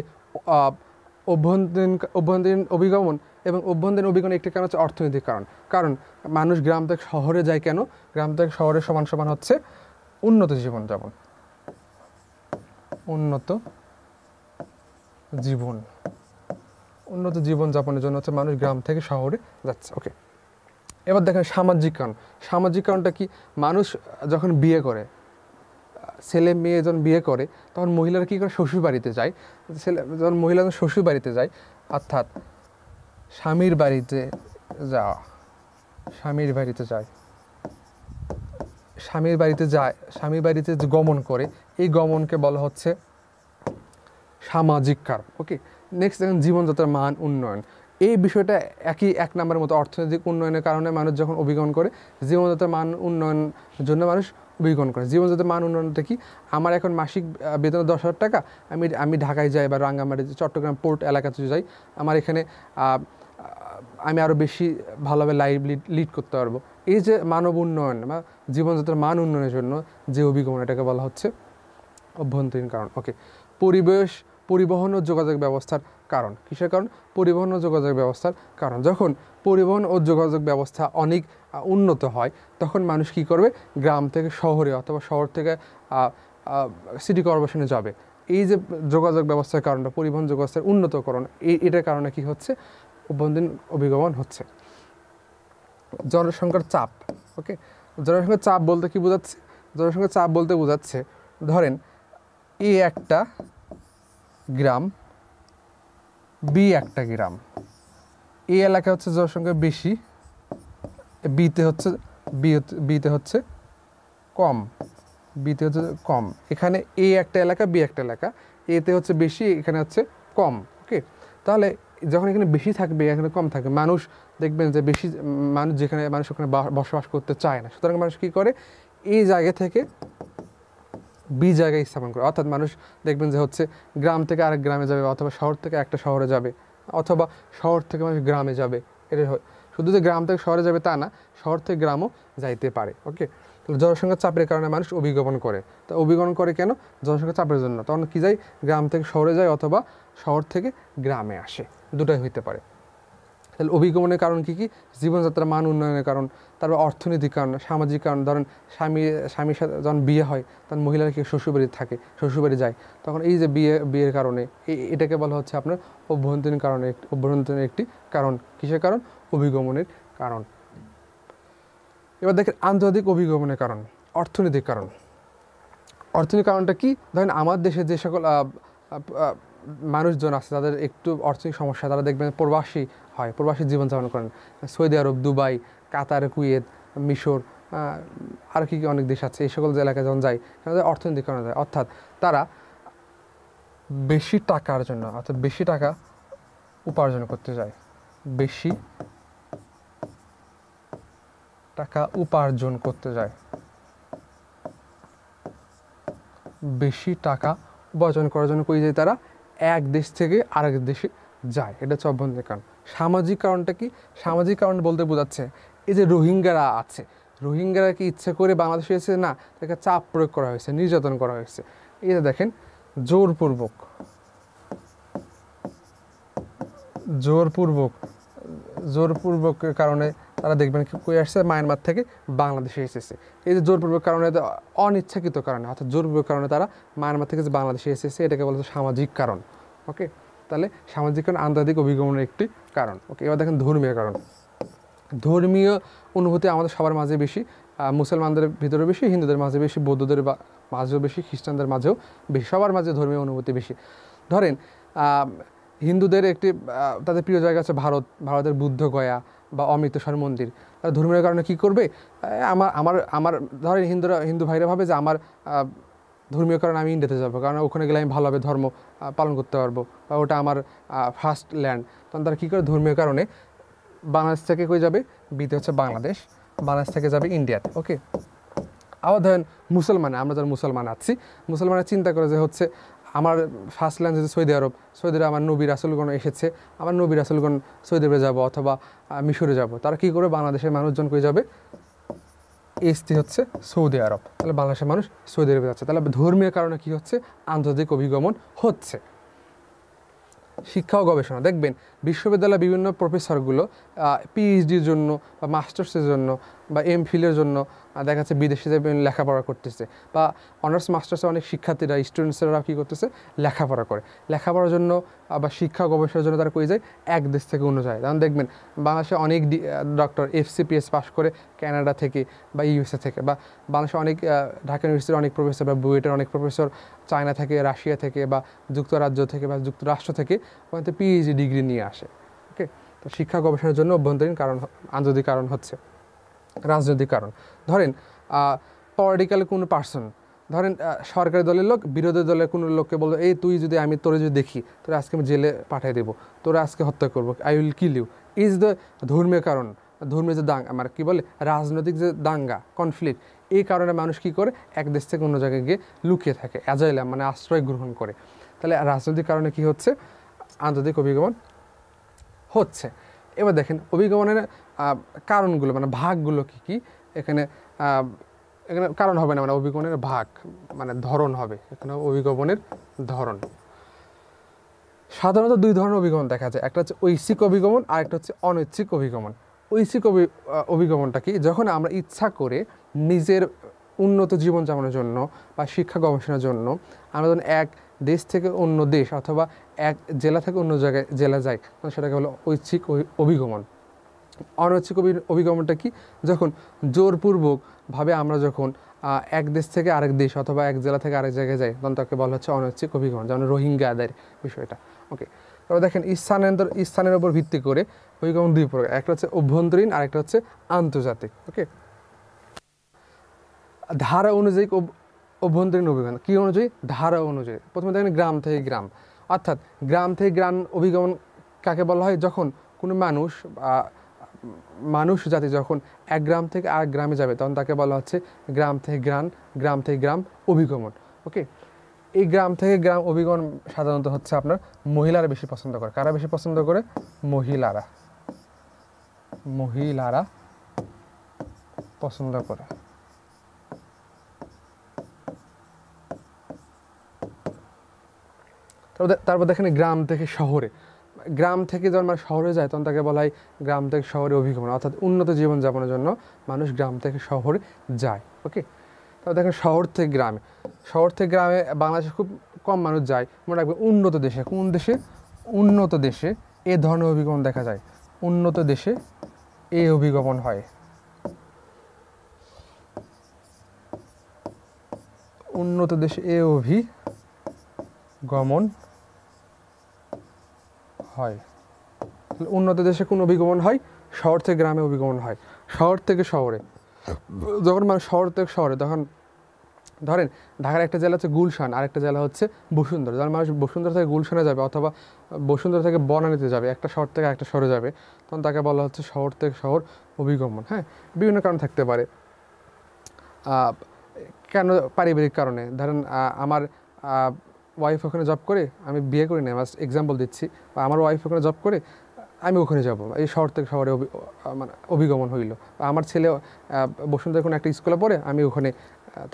অভ্যন্তরীণ অভিগমন। এবং অভ্যন্তরীণ অভিগমনের একটি কারণ হচ্ছে অর্থনৈতিক কারণ। কারণ মানুষ গ্রাম থেকে শহরে যায় কেন? গ্রাম থেকে শহরে সমান সমান হচ্ছে উন্নত জীবনযাপন, উন্নত জীবনযাপনের জন্য হচ্ছে মানুষ গ্রাম থেকে শহরে যাচ্ছে। ওকে, এবার দেখেন সামাজিক কারণ। সামাজিক কারণটা কি? মানুষ যখন বিয়ে করে, ছেলে মেয়ে যখন বিয়ে করে, তখন মহিলারা কী করে? শ্বশুর বাড়িতে যায়। যখন মহিলা শ্বশুর বাড়িতে যায়, অর্থাৎ স্বামীর বাড়িতে যাওয়া, স্বামীর বাড়িতে যে গমন করে, এই গমনকে বলা হচ্ছে সামাজিক কারণ। ওকে, নেক্সট দেখেন জীবনযাত্রার মান উন্নয়ন। এই বিষয়টা এক নম্বরের মতো। অর্থনৈতিক উন্নয়নের কারণে মানুষ যখন অভিগমন করে, জীবনযাত্রার মান উন্নয়নের জন্য মানুষ অভিগমন করে। জীবনযাত্রার মান উন্নয়নটা কি? আমার এখন মাসিক বেতন 10,000 টাকা, আমি ঢাকায় যাই বা রাঙ্গামাটি, চট্টগ্রাম পোর্ট এলাকাতে যাই, আমার এখানে আমি আরও বেশি ভালোভাবে লাইফ লিড করতে পারবো। এই যে মানব উন্নয়ন বা জীবনযাত্রার মান উন্নয়নের জন্য যে অভিগমন, এটাকে বলা হচ্ছে অভ্যন্তরীণ কারণ। ওকে, পরিবহন ও যোগাযোগ ব্যবস্থার কারণ। কিসের কারণ? পরিবহন ও যোগাযোগ ব্যবস্থার কারণ। যখন পরিবহন ও যোগাযোগ ব্যবস্থা অনেক উন্নত হয়, তখন মানুষ কী করবে? গ্রাম থেকে শহরে অথবা শহর থেকে সিটি কর্পোরেশনে যাবে। এই যে যোগাযোগ ব্যবস্থার কারণটা, পরিবহন যোগাযোগ ব্যবস্থার উন্নতকরণ, এটার কারণে কি হচ্ছে? অভ্যন্তরীণ অভিগমন হচ্ছে। জনসংখ্যার চাপ। ওকে, জনসংখ্যার চাপ বলতে কি বোঝাচ্ছে? জনসংখ্যার চাপ বলতে বোঝাচ্ছে, ধরেন এ একটা গ্রাম, বি একটা গ্রাম, এই এলাকায় হচ্ছে জনসংখ্যা বেশি, বিতে হচ্ছে কম, এখানে এ একটা এলাকা, বি একটা এলাকা, এতে হচ্ছে বেশি, এখানে হচ্ছে কম। ওকে, তাহলে যখন এখানে বেশি থাকবে, এখানে কম থাকবে, মানুষ দেখবেন যে বেশি মানুষ যেখানে মানুষ ওখানে বসবাস করতে চায় না। সুতরাং মানুষ কী করে? এই জায়গা থেকে বি জায়গায় স্থাপন করে। অর্থাৎ মানুষ দেখবেন যে হচ্ছে গ্রাম থেকে আরেক গ্রামে যাবে, অথবা শহর থেকে একটা শহরে যাবে, অথবা শহর থেকে মানুষ গ্রামে যাবে। এটা শুধু যে গ্রাম থেকে শহরে যাবে তা না, শহর থেকে গ্রামও যাইতে পারে। ওকে, তাহলে জনসংখ্যার চাপের কারণে মানুষ অভিগমন করে। তা অভিগমন করে কেন? জনসংখ্যার চাপের জন্য। তখন কী যায়? গ্রাম থেকে শহরে যায় অথবা শহর থেকে গ্রামে আসে, দুটাই হইতে পারে। তাহলে অভিগমনের কারণ কী কী? জীবনযাত্রার মান উন্নয়নের কারণ, তারপর অর্থনৈতিক কারণ, সামাজিক কারণ। ধরেন স্বামীর সাথে যখন বিয়ে হয়, তখন মহিলারা কি শ্বশুরবাড়ি থাকে, শ্বশুরবাড়ি যায়, তখন এই যে বিয়ের কারণে, এটাকে বলা হচ্ছে আপনার অভ্যন্তরীণ কারণে, অভ্যন্তরীণ একটি কারণ। কিসের কারণ? অভিগমনের কারণ। এবার দেখেন আন্তর্জাতিক অভিগমনের কারণ, অর্থনৈতিক কারণ। অর্থনৈতিক কারণটা কি? ধরেন আমার দেশে যে সকল মানুষজন আছে তাদের একটু অর্থনৈতিক সমস্যা, তারা দেখবেন প্রবাসী হয়, প্রবাসী জীবনযাপন করেন। সৌদি আরব, দুবাই, কাতার, কুয়েত, মিশর, আর কি অনেক দেশ আছে। এই সকল এলাকায় যখন যায় তাদের অর্থনৈতিক কারণে যায়, অর্থাৎ তারা বেশি টাকার জন্য, অর্থাৎ বেশি টাকা উপার্জন করতে যায়, বেশি টাকা উপার্জন করতে যায়, বেশি টাকা উপার্জন করার জন্য কই যায় তারা? এক দেশ থেকে আরেক দেশে যায়। এটা হচ্ছে অভ্যন্তরীণ কারণ। সামাজিক কারণটা কি? সামাজিক কারণ বলতে বোঝাচ্ছে এই যে রোহিঙ্গারা আছে, রোহিঙ্গারা কি ইচ্ছে করে বাংলাদেশে এসেছে? না, তাকে চাপ প্রয়োগ করা হয়েছে, নির্যাতন করা হয়েছে। এই যে দেখেন, জোরপূর্বক জোরপূর্বকের কারণে তারা দেখবেন কই আসছে, মায়ানমার থেকে বাংলাদেশে এসেছে। এই যে জোরপূর্বক কারণে, অনিচ্ছাকৃত কারণে, অর্থাৎ জোরপূর্বক কারণে তারা মায়ানমার থেকে যে বাংলাদেশে এসেছে, এটাকে বলা হচ্ছে সামাজিক কারণ। ওকে, তাহলে সামাজিক কারণ আন্তর্জাতিক অভিগমনের একটি কারণ। ওকে, এবার দেখেন ধর্মীয় কারণ। ধর্মীয় অনুভূতি আমাদের সবার মাঝে বেশি, মুসলমানদের ভিতরে বেশি, হিন্দুদের মাঝে বেশি, বৌদ্ধদের মাঝেও বেশি, খ্রিস্টানদের মাঝেও বেশি, সবার মাঝে ধর্মীয় অনুভূতি বেশি। ধরেন হিন্দুদের একটি তাদের প্রিয় জায়গা আছে ভারত, ভারতের বুদ্ধ গয়া বা অমৃতসর মন্দির। তারা ধর্মীয় কারণে কী করবে? আমার আমার আমার ধরেন হিন্দু ভাইরা ভাবে যে আমার ধর্মীয় কারণে আমি ইন্ডিয়াতে যাবো, কারণ ওখানে গেলে আমি ভালোভাবে ধর্ম পালন করতে পারবো, বা ওটা আমার ফার্স্ট ল্যান্ড। তখন তারা কী করে? ধর্মীয় কারণে বাংলাদেশ থেকে কই যাবে? বিতে হচ্ছে বাংলাদেশ, বাংলাদেশ থেকে যাবে ইন্ডিয়াতে। ওকে, আবার ধরেন আমরা যারা মুসলমান আছি, মুসলমানরা চিন্তা করে যে হচ্ছে আমার ফার্স্ট ল্যান্ড যদি সৌদি আরব, সৌদি আরব আমার নবী রাসূলগণ এসেছে, আমার নবী রাসূলগণ সৌদি আরবে যাবো অথবা মিশরে যাব। তারা কী করে? বাংলাদেশের মানুষজন কই যাবে? এসটি হচ্ছে সৌদি আরব, তাহলে বাংলাদেশের মানুষ সৌদি আরবে যাচ্ছে। তাহলে ধর্মীয় কারণে কী হচ্ছে? আন্তর্জাতিক অভিগমন হচ্ছে। শিক্ষা ও গবেষণা, দেখবেন বিশ্ববিদ্যালয়ের বিভিন্ন প্রফেসরগুলো পিএইচডির জন্য বা মাস্টার্সের জন্য বা এমফিলের জন্য দেখা যাচ্ছে বিদেশে যে লেখাপড়া করতেছে, বা অনার্স মাস্টার্সে অনেক শিক্ষার্থীরা, স্টুডেন্টসরা কী করতেছে? লেখাপড়া করে। লেখাপড়ার জন্য বা শিক্ষা গবেষণার জন্য তারা কই যায়? এক দেশ থেকে অন্য যায়। তখন দেখবেন বাংলাদেশে অনেক ডক্টর এফসিপিএস পাশ করে কানাডা থেকে বা ইউএসএ থেকে, বা বাংলাদেশে অনেক ঢাকা ইউনিভার্সিটির অনেক প্রফেসর বা বুয়েটের অনেক প্রফেসর চায়না থেকে, রাশিয়া থেকে বা যুক্তরাজ্য থেকে বা যুক্তরাষ্ট্র থেকে ওখানে পিএইচডি ডিগ্রি নিয়ে আসে। ওকে, তো শিক্ষা গবেষণার জন্য অভ্যন্তরীণ কারণ, আন্তর্জাতিক কারণ হচ্ছে। রাজনৈতিক কারণ, ধরেন পলিটিক্যাল কোনো পার্সন, ধরেন সরকারি দলের লোক বিরোধী দলের কোনো লোককে বললো, এই তোরে যদি দেখি তোরা আজকে আমি জেলে পাঠিয়ে দেবো, তোরা আজকে হত্যা করবো, I will kill you. Is the ধর্মীয় কারণ। ধর্মীয় যে আমার কী বলে, রাজনৈতিক যে দাঙ্গা, কনফ্লিক্ট, এই কারণে মানুষ কী করে? এক দেশ থেকে অন্য জায়গায় গিয়ে লুকিয়ে থাকে, অ্যাজাইলাম মানে আশ্রয় গ্রহণ করে। তাহলে রাজনৈতিক কারণে কী হচ্ছে? আন্তর্জাতিক অভিগমন হচ্ছে। এবার দেখেন অভিগমনের কারণগুলো, মানে ভাগগুলো কী কী। এখানে কারণ হবে না, মানে অভিগমনের ভাগ মানে ধরন হবে। এখানে অভিগমনের ধরন, সাধারণত দুই ধরনের অভিগমন দেখা যায়। একটা হচ্ছে ঐচ্ছিক অভিগমন, আর একটা হচ্ছে অনৈচ্ছিক অভিগমন। ঐচ্ছিক অভিগমনটা কি? যখন আমরা ইচ্ছা করে নিজের উন্নত জীবনযাপনের জন্য বা শিক্ষা গবেষণার জন্য আমরা যখন এক দেশ থেকে অন্য দেশ অথবা এক জেলা থেকে অন্য জায়গায় জেলা যাই, তখন সেটাকে হলো ঐচ্ছিক অভিগমন। অনৈচ্ছিক অভিগমনটা কি? যখন জোরপূর্বকভাবে আমরা যখন এক দেশ থেকে আরেক দেশ অথবা এক জেলা থেকে আরেক জায়গায় যাই, তখন তাকে বলা হচ্ছে অনৈচ্ছিক অভিগমন, যেমন রোহিঙ্গাদের বিষয়টা। ওকে, তবে দেখেন স্থানের উপর ভিত্তি করে অভিগমন দুই প্রকার, একটা হচ্ছে অভ্যন্তরীণ আর একটা হচ্ছে আন্তর্জাতিক। ওকে, ধারা অনুযায়ী অভ্যন্তরীণ অভিগমন কী অনুযায়ী? ধারা অনুযায়ী। প্রথমে দেখেন গ্রাম থেকে গ্রাম, অর্থাৎ গ্রাম থেকে গ্রাম অভিগমন কাকে বলা হয়? যখন কোনো মানুষ জাতি যখন এক গ্রাম থেকে আরেক গ্রামে যাবে, তখন তাকে বলা হচ্ছে গ্রাম থেকে গ্রাম অভিগমন। ওকে, এই গ্রাম থেকে গ্রাম অভিগমন সাধারণত হচ্ছে আপনার মহিলারা বেশি পছন্দ করে। কারা বেশি পছন্দ করে? মহিলারা পছন্দ করে। তারপর দেখেন গ্রাম থেকে শহরে, গ্রাম থেকে যখন মানুষ শহরে যায় তখন তাকে বলা হয় গ্রাম থেকে শহরে অভিগমন, অর্থাৎ উন্নত জীবনযাপনের জন্য মানুষ গ্রাম থেকে শহরে যায়। ওকে, তারপর দেখেন শহর থেকে গ্রামে বাংলাদেশে খুব কম মানুষ যায়। মনে রাখবেন উন্নত দেশে, কোন দেশে? উন্নত দেশে এ ধরনের অভিগমন দেখা যায়। উন্নত দেশে এই অভিগমন হয়। উন্নত দেশে অভিগমন হয়। উন্নত দেশে কোন অভিগমন হয়? শহর থেকে গ্রামে অভিগমন হয়, শহর থেকে শহরে। যখন মানুষ শহর থেকে শহরে, তখন ধরেন ঢাকার একটা জেলা হচ্ছে গুলশান, আরেকটা জেলা হচ্ছে বসুন্ধরা। যখন মানুষ বসুন্ধরা থেকে গুলশানে যাবে অথবা বসুন্ধরা থেকে বনানীতে যাবে, একটা শহর থেকে একটা শহরে যাবে, তখন তাকে বলা হচ্ছে শহর থেকে শহর অভিগমন। হ্যাঁ, বিভিন্ন কারণ থাকতে পারে। কেন? পারিবারিক কারণে। ধরেন আমার ওয়াইফ ওখানে জব করে, আমি বিয়ে করি না, জাস্ট এক্সাম্পল দিচ্ছি, বা আমার ওয়াইফ ওখানে জব করে, আমি ওখানে যাব, এই শহর থেকে শহরে মানে অভিগমন হইল। আমার ছেলে বসুন্ধরা কোনো একটা স্কুলে পড়ে, আমি ওখানে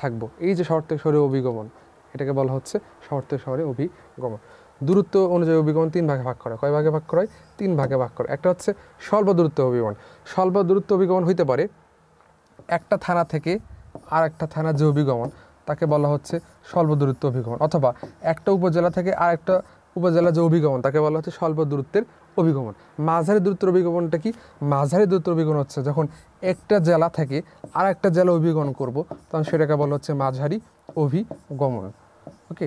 থাকবো। এই যে শহর থেকে শহরে অভিগমন, এটাকে বলা হচ্ছে শহর থেকে শহরে অভিগমন। দূরত্ব অনুযায়ী অভিগমন 3 ভাগে ভাগ করা হয়। কয় ভাগে ভাগ করা হয়? 3 ভাগে ভাগ করা। একটা হচ্ছে স্বল্প দূরত্ব অভিগমন। স্বল্প দূরত্ব অভিগমন হইতে পারে একটা থানা থেকে আর একটা থানার যে অভিগমন, তাকে বলা হচ্ছে স্বল্প দূরত্ব অভিগমন। অথবা একটা উপজেলা থেকে আর একটা উপজেলা যে অভিগমন, তাকে বলা হচ্ছে স্বল্প দূরত্বের অভিগমন। মাঝারি দূরত্বের অভিগমনটা কি? মাঝারি দূরত্বের অভিগমন হচ্ছে যখন একটা জেলা থেকে আর একটা জেলা অভিগমন করব, তখন সেটাকে বলা হচ্ছে মাঝারি অভিগমন। ওকে,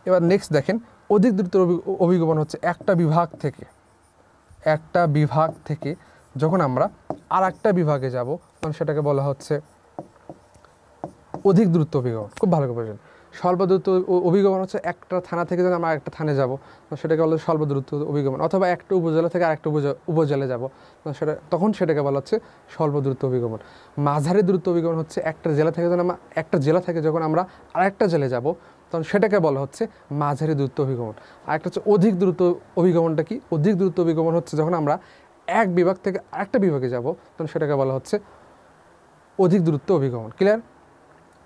এবার নেক্সট দেখেন, অধিক দূরত্বের অভিগমন হচ্ছে একটা বিভাগ থেকে যখন আমরা আর একটা বিভাগে যাব, তখন সেটাকে বলা হচ্ছে অধিক দূরত্ব অভিগমন। খুব ভালো করে বোঝেন। স্বল্প দূরত্ব অভিগমন হচ্ছে একটা থানা থেকে যখন আমরা আরেকটা থানায় যাব, সেটাকে বলা হচ্ছে স্বল্প দূরত্ব অভিগমন। অথবা একটা উপজেলা থেকে আরেকটা উপজেলায় যাব, তখন সেটাকে বলা হচ্ছে স্বল্প দূরত্ব অভিগমন। মাঝারি দূরত্ব অভিগমন হচ্ছে একটা জেলা থেকে যখন আমরা আরেকটা জেলায় যাব, তখন সেটাকে বলা হচ্ছে মাঝারি দূরত্ব অভিগমন। আরেকটা হচ্ছে অধিক দূরত্ব অভিগমনটা কি? অধিক দূরত্ব অভিগমন হচ্ছে যখন আমরা এক বিভাগ থেকে আরেকটা বিভাগে যাব, তখন সেটাকে বলা হচ্ছে অধিক দূরত্ব অভিগমন। ক্লিয়ার?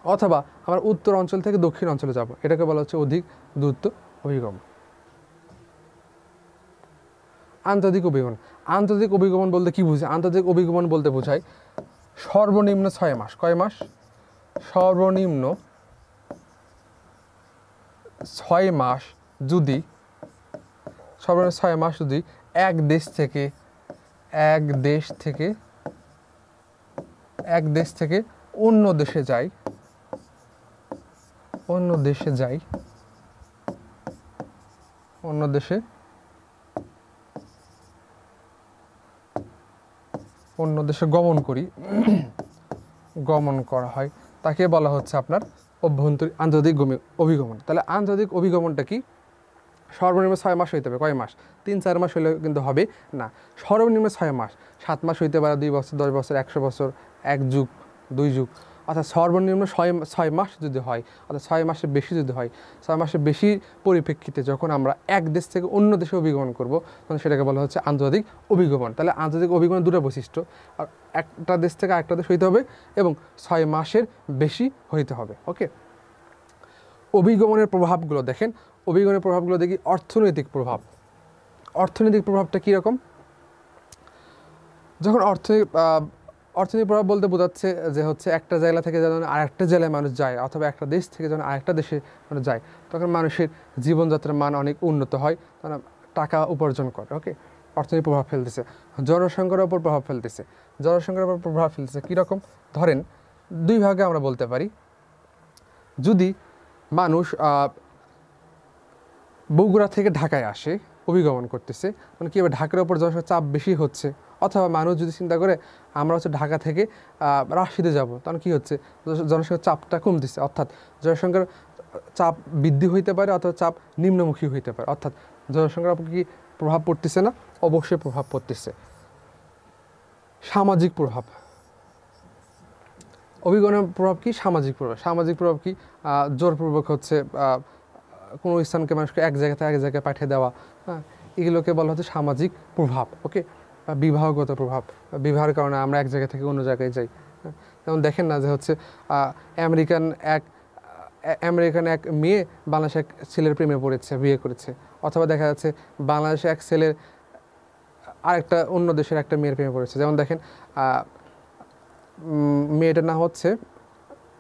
অথবা আমরা উত্তর অঞ্চল থেকে দক্ষিণ অঞ্চলে যাব, এটাকে বলা হচ্ছে অধিক দূরত্ব অভিগমন। আন্তর্জাতিক অভিগমন। আন্তর্জাতিক অভিগমন বলতে কি বুঝায়? আন্তর্জাতিক অভিগমন বলতে বোঝায় সর্বনিম্ন 6 মাস। কয় মাস? সর্বনিম্ন 6 মাস যদি এক দেশ থেকে অন্য দেশে যায়, অন্য দেশে গমন করা হয়, তাকে বলা হচ্ছে আপনার অভ্যন্তরীণ আন্তর্জাতিক অভিগমন। তাহলে আন্তর্জাতিক অভিগমনটা কি? সর্বনিম্ন 6 মাস হইতে হবে। কয় মাস? 3-4 মাস হলে কিন্তু হবে না, সর্বনিম্ন 6 মাস। 7 মাস হইতে পারে, 2 বছর, 10 বছর, 100 বছর, 1 যুগ, 2 যুগ, অর্থাৎ সর্বনিম্ন 6 মাস যদি হয়, অর্থাৎ 6 মাসের বেশি যদি হয়, 6 মাসের বেশি পরিপ্রেক্ষিতে যখন আমরা এক দেশ থেকে অন্য দেশে অভিগমন করব, তখন সেটাকে বলা হচ্ছে আন্তর্জাতিক অভিগমন। তাহলে আন্তর্জাতিক অভিগমন দুটো বৈশিষ্ট্য, আর একটা দেশ থেকে আরেকটা দেশ হইতে হবে এবং 6 মাসের বেশি হইতে হবে। ওকে, অভিগমনের প্রভাবগুলো দেখেন। অভিগমনের প্রভাবগুলো দেখি। অর্থনৈতিক প্রভাব। অর্থনৈতিক প্রভাবটা কীরকম? যখন অর্থনৈতিক প্রভাব বলতে বোঝাচ্ছে যে হচ্ছে একটা জেলা থেকে যখন আরেকটা জেলায় মানুষ যায়, অথবা একটা দেশ থেকে যখন আরেকটা দেশে মানুষ যায়, তখন মানুষের জীবনযাত্রার মান অনেক উন্নত হয়, তারা টাকা উপার্জন করে। ওকে, অর্থনৈতিক প্রভাব ফেলতেছে। জনসংখ্যার উপর প্রভাব ফেলতেছে। কীরকম? ধরেন 2 ভাগে আমরা বলতে পারি। যদি মানুষ বগুড়া থেকে ঢাকায় আসে, অভিগমন করতেছে, মানে কী হবে? ঢাকার ওপর জনসংখ্যার চাপ বেশি হচ্ছে। অথবা মানুষ যদি চিন্তা করে আমরা হচ্ছে ঢাকা থেকে রাজশাহীতে যাব, তখন কী হচ্ছে? জনসংখ্যার চাপটা কমতেছে, অর্থাৎ জনসংখ্যার চাপ বৃদ্ধি হইতে পারে অথবা চাপ নিম্নমুখী হইতে পারে। অর্থাৎ জনসংখ্যার উপর কি প্রভাব পড়তেছে না? অবশ্যই প্রভাব পড়তেছে। সামাজিক প্রভাব। অভিগমনের প্রভাব কি? সামাজিক প্রভাব কি? জোরপূর্বক হচ্ছে কোনো স্থানকে মানুষকে এক জায়গা থেকে এক জায়গায় পাঠিয়ে দেওয়া, হ্যাঁ, এগুলোকে বলা হচ্ছে সামাজিক প্রভাব। ওকে, বিবাহগত প্রভাব। বিবাহের কারণে আমরা এক জায়গা থেকে অন্য জায়গায় যাই। যেমন দেখেন না যে হচ্ছে আমেরিকান এক মেয়ে বাংলাদেশে এক ছেলের প্রেমে পড়েছে, বিয়ে করেছে। অথবা দেখা যাচ্ছে বাংলাদেশে এক ছেলের আরেকটা অন্য দেশের একটা মেয়ের প্রেমে পড়েছে। যেমন দেখেন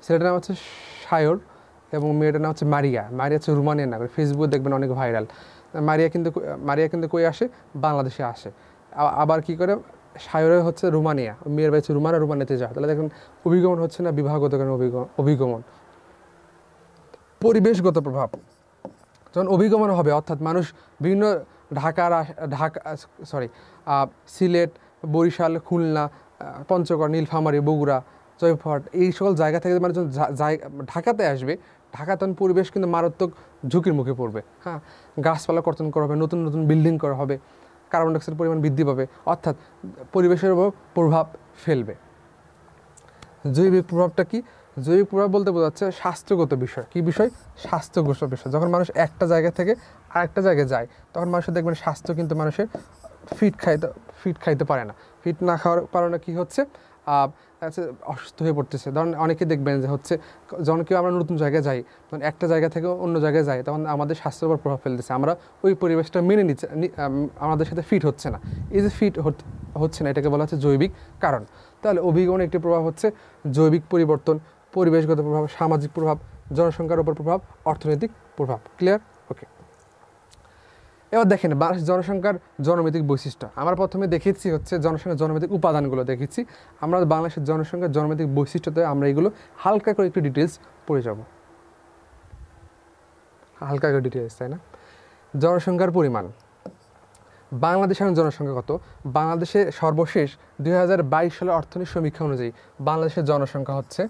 ছেলেটার নাম হচ্ছে সায়র এবং মেয়েটার নাম হচ্ছে মারিয়া হচ্ছে রুমানিয়ার নাম। ফেসবুকে দেখবেন অনেক ভাইরাল। মারিয়া কিন্তু কই আসে? বাংলাদেশে আসে। আবার কি করে? সায়রে হচ্ছে রুমানিয়া, মেয়ের বাড়ি হচ্ছে রুমানিয়াতে যায়। তাহলে দেখুন অভিগমন হচ্ছে না বিবাহগত কারণে অভিগমন। পরিবেশগত প্রভাব যখন অভিগমন হবে, অর্থাৎ মানুষ বিভিন্ন সিলেট, বরিশাল, খুলনা, পঞ্চগড়, নীলফামারী, বগুড়া, জয়পুরহাট এই সকল জায়গা থেকে মানুষ যখন ঢাকাতে আসবে, ঢাকা তখন পরিবেশ কিন্তু মারাত্মক ঝুঁকির মুখে পড়বে। হ্যাঁ, গাছপালা কর্তন করা হবে, নতুন নতুন বিল্ডিং করা হবে, কার্বন ডাইঅক্সাইডের পরিমাণ বৃদ্ধি পাবে, অর্থাৎ পরিবেশের উপর প্রভাব ফেলবে। জৈবিক প্রভাবটা কি? জৈবিক প্রভাব বলতে বোঝাচ্ছে স্বাস্থ্যগত বিষয়। কি বিষয়? স্বাস্থ্যগত বিষয়। যখন মানুষ একটা জায়গা থেকে আরেকটা জায়গায় যায়, তখন মানুষের দেখবেন স্বাস্থ্য কিন্তু মানুষের ফিট খাইতে পারে না। ফিট না খাওয়ার কারণে কী হচ্ছে? অসুস্থ হয়ে পড়তেছে। ধরুন অনেকে দেখবেন যে হচ্ছে যখন কেউ আমরা নতুন জায়গায় যাই, তখন একটা জায়গা থেকে অন্য জায়গায় যাই, তখন আমাদের স্বাস্থ্যের উপর প্রভাব ফেলতেছে। আমরা ওই পরিবেশটা মেনে নিচ্ছে, আমাদের সাথে ফিট হচ্ছে না। এই যে ফিট হচ্ছে না, এটাকে বলা হচ্ছে জৈবিক কারণ। তাহলে অভিগমনের একটি প্রভাব হচ্ছে জৈবিক পরিবর্তন, পরিবেশগত প্রভাব, সামাজিক প্রভাব, জনসংখ্যার উপর প্রভাব, অর্থনৈতিক প্রভাব। ক্লিয়ার? ওকে, এবার দেখেন বাংলাদেশ জনসংখ্যার জনমিতিক বৈশিষ্ট্য। আমরা প্রথমে দেখেছি হচ্ছে জনসংখ্যার জনমিতিক উপাদানগুলো দেখেছি। আমরা বাংলাদেশের জনসংখ্যার জনমিতিক বৈশিষ্ট্যতে আমরা এগুলো হালকা করে একটু ডিটেলস পড়ে যাব, হালকা করে ডিটেলস, তাই না? জনসংখ্যার পরিমাণ। বাংলাদেশের জনসংখ্যা কত? বাংলাদেশে সর্বশেষ 2022 সালের অর্থনৈতিক সমীক্ষা অনুযায়ী বাংলাদেশের জনসংখ্যা হচ্ছে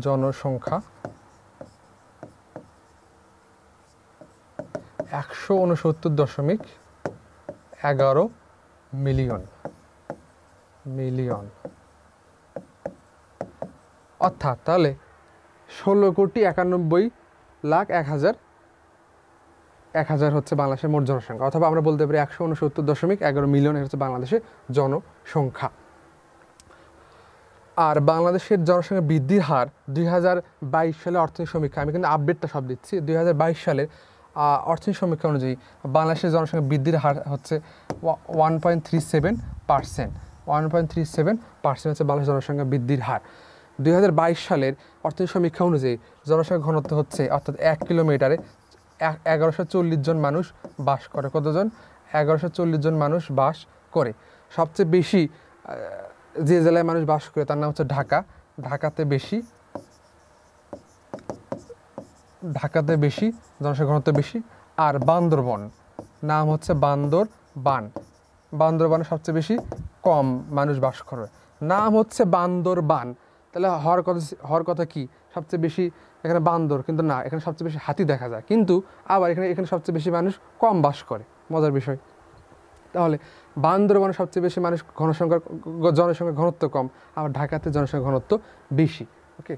169.11 মিলিয়ন। অর্থাৎ তাহলে 16,91,01,000 হচ্ছে বাংলাদেশের মোট জনসংখ্যা, অথবা আমরা বলতে পারি 169.11 মিলিয়ন হচ্ছে বাংলাদেশের জনসংখ্যা। আর বাংলাদেশের জনসংখ্যা বৃদ্ধির হার 2022 সালের অর্থনৈতিক সমীক্ষা, আমি কিন্তু আপডেটটা সব দিচ্ছি, 2022 সালের অর্থনৈতিক সমীক্ষা অনুযায়ী বাংলাদেশের জনসংখ্যা বৃদ্ধির হার হচ্ছে 1.37%। 1.37% হচ্ছে বাংলাদেশের জনসংখ্যা বৃদ্ধির হার। 2022 সালের অর্থনৈতিক সমীক্ষা অনুযায়ী জনসংখ্যা ঘনত্ব হচ্ছে, অর্থাৎ 1 কিলোমিটারে 1140 জন মানুষ বাস করে। কতজন? 1140 জন মানুষ বাস করে। সবচেয়ে বেশি যে জেলায় মানুষ বাস করে তার নাম হচ্ছে ঢাকা। ঢাকাতে বেশি জনসংখ্যা ঘনত্ব বেশি। আর বান্দরবন, নাম হচ্ছে বান্দরবানে সবচেয়ে বেশি কম মানুষ বাস করে, নাম হচ্ছে বান্দরবান। তাহলে হওয়ার কথা কি? সবচেয়ে বেশি এখানে বান্দর, কিন্তু না, এখানে সবচেয়ে বেশি হাতি দেখা যায়, কিন্তু আবার এখানে সবচেয়ে বেশি মানুষ কম বাস করে। মজার বিষয়। তাহলে বান্দরবানে সবচেয়ে বেশি মানুষ জনসংখ্যার ঘনত্ব কম, আবার ঢাকাতে জনসংখ্যার ঘনত্ব বেশি। ওকে,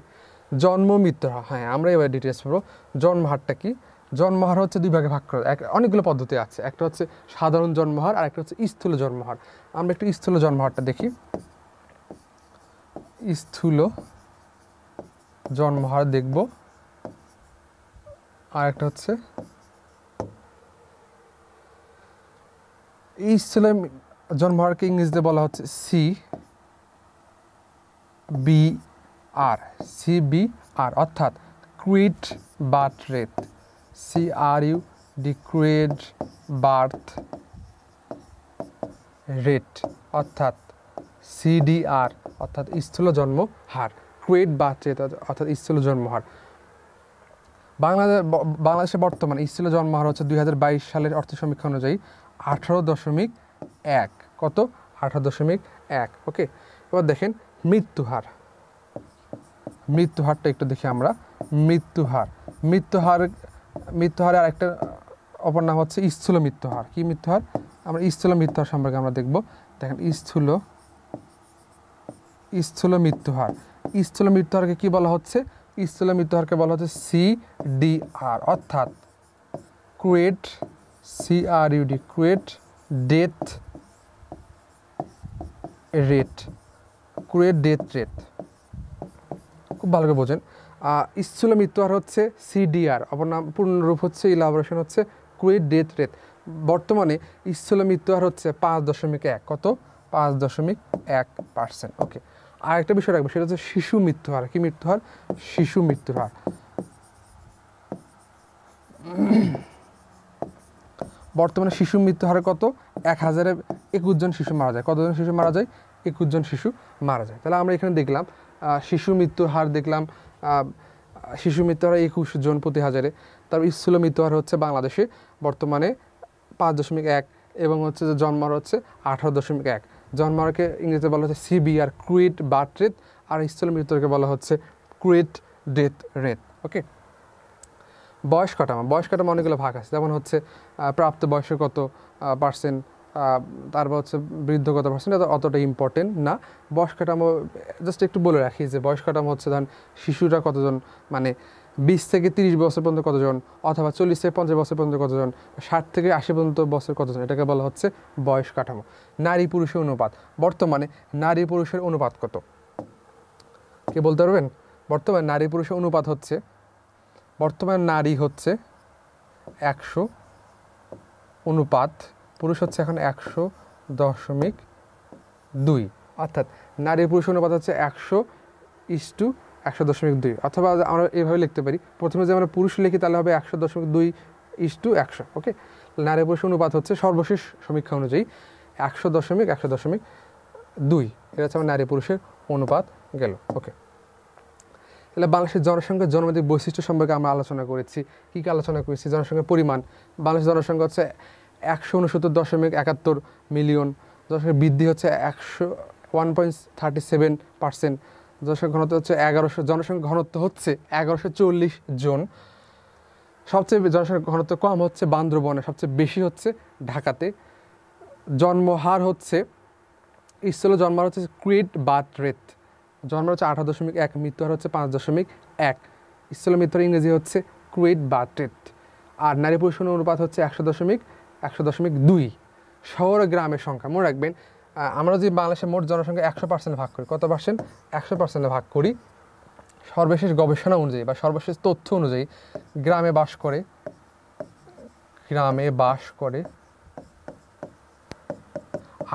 জন্ম মৃত্যুর হার। হ্যাঁ, আমরা এবার ডিটেলস পড়ব। জন্মহারটা কি? জন্মহার হচ্ছে দুই ভাগে ভাগ করা, অনেকগুলো পদ্ধতি আছে। একটা হচ্ছে সাধারণ জন্মহার, আর একটা হচ্ছে স্থূল জন্মহার। আমরা একটু স্থূল জন্মহারটা দেখি। স্থূল জন্মহার দেখব, আর একটা হচ্ছে এই স্থূল জন্মহারকে ইংরেজিতে বলা হচ্ছে CBR, অর্থাৎ crude birth rate. CRUD, crude birth rate, অর্থাৎ CDR, অর্থাৎ স্থূল জন্ম হার। ক্রুইড বার্থ রেট অর্থাৎ স্থূল জন্মহার। বাংলাদেশে বর্তমান স্থূল জন্মহার হচ্ছে 2022 সালের অর্থ সমীক্ষা অনুযায়ী 18.1। কত? 18.1। ওকে, এবার দেখেন মৃত্যুহারটা একটু দেখি আমরা। মৃত্যুহারের আরেকটা অপর নাম হচ্ছে স্থূল মৃত্যুহার। কি মৃত্যুহার? আমরা স্থূল মৃত্যুহার সম্পর্কে আমরা দেখব। দেখেন স্থূল মৃত্যুহারকে কি বলা হচ্ছে? স্থূল মৃত্যুহারকে বলা হচ্ছে CDR, অর্থাৎ ক্রুইড ডেথ রেট। খুব ভালো করে বোঝেন। স্থূল মৃত্যুহার হচ্ছে CDR, অপর নাম পূর্ণরূপ হচ্ছে ইলাবোরেশন হচ্ছে ক্রুইড ডেথ রেট। বর্তমানে স্থূল মৃত্যুহার হচ্ছে 5.1। কত? 5.1%। ওকে, আর একটা বিষয় রাখবো, সেটা হচ্ছে শিশু মৃত্যুহার। কি মৃত্যুহার? শিশু মৃত্যুহার। বর্তমানে শিশু মৃত্যুহারে কত? 1021 জন শিশু মারা যায়। কতজন শিশু মারা যায়? 21 জন শিশু মারা যায়। তাহলে আমরা এখানে দেখলাম শিশু মৃত্যুর হার দেখলাম, শিশু মৃত্যুহার 21 জন প্রতি হাজারে। তারপর স্থূল মৃত্যুহার হচ্ছে বাংলাদেশে বর্তমানে 5.1 এবং হচ্ছে যে জন্মহার হচ্ছে 18.1। জন্মহারকে ইংরেজিতে বলা হচ্ছে সিবিআর, ক্রুইট বার্থ রেট, আর স্থূল মৃত্যুকে বলা হচ্ছে ক্রুইট ডেথ রেট। ওকে, বয়স কাঠামো অনেকগুলো ভাগ আছে, যেমন হচ্ছে প্রাপ্ত বয়সের কত পার্সেন্ট, তারপর হচ্ছে বৃদ্ধ কত পার্সেন্ট, অতটা ইম্পর্টেন্ট না। বয়স কাঠামো জাস্ট একটু বলে রাখি যে বয়স কাঠামো হচ্ছে ধরেন শিশুরা কতজন, মানে 20 থেকে 30 বছর পর্যন্ত কতজন, অথবা 40 থেকে 50 বছর পর্যন্ত কতজন, 60 থেকে 80 পর্যন্ত বছর কতজন, এটাকে বলা হচ্ছে বয়স কাঠামো। নারী পুরুষের অনুপাত, বর্তমানে নারী পুরুষের অনুপাত কত কে বলতে পারবেন? বর্তমানে নারী পুরুষের অনুপাত হচ্ছে, বর্তমানে নারী হচ্ছে 100 অনুপাত, পুরুষ হচ্ছে এখন 100.2, অর্থাৎ নারী পুরুষ অনুপাত হচ্ছে 100:100.2, অথবা আমরা এভাবে লিখতে পারি, প্রথমে যে আমরা পুরুষ লিখি তাহলে হবে 100.2:100। ওকে, নারী পুরুষ অনুপাত হচ্ছে সর্বশেষ সমীক্ষা অনুযায়ী 100.100.2, এটা হচ্ছে আমার নারী পুরুষের অনুপাত গেল। ওকে, তাহলে বাংলাদেশের জনসংখ্যার জন্মদিক বৈশিষ্ট্য সম্পর্কে আমরা আলোচনা করেছি। কী কী আলোচনা করেছি? জনসংখ্যার পরিমাণ, বাংলাদেশের জনসংখ্যা হচ্ছে 169.71 মিলিয়ন, জনসংখ্যার বৃদ্ধি হচ্ছে 1.37%, জনসংখ্যা ঘনত্ব হচ্ছে 1100, জনসংখ্যা ঘনত্ব হচ্ছে 1140 জন। সবচেয়ে জনসংখ্যা ঘনত্ব কম হচ্ছে বান্দরবনে, সবচেয়ে বেশি হচ্ছে ঢাকাতে। জন্মহার হচ্ছে, স্থূল জন্মহার হচ্ছে ক্রুইট বার্থ রেট, জন্ম হচ্ছে 18.1, মৃত্যুহার হচ্ছে 5.1, স্থূল মৃত্যুর ইংরেজি হচ্ছে ক্রুইট বার্থ রেট। আর নারী পুরুষ অনুপাত হচ্ছে 100.2। শহর ও গ্রামের সংখ্যা মনে রাখবেন, আমরা যদি বাংলাদেশের মোট জনসংখ্যা 100% ভাগ করি, কত পার্সেন্ট? 100% ভাগ করি, সর্বশেষ গবেষণা অনুযায়ী বা সর্বশেষ তথ্য অনুযায়ী গ্রামে বাস করে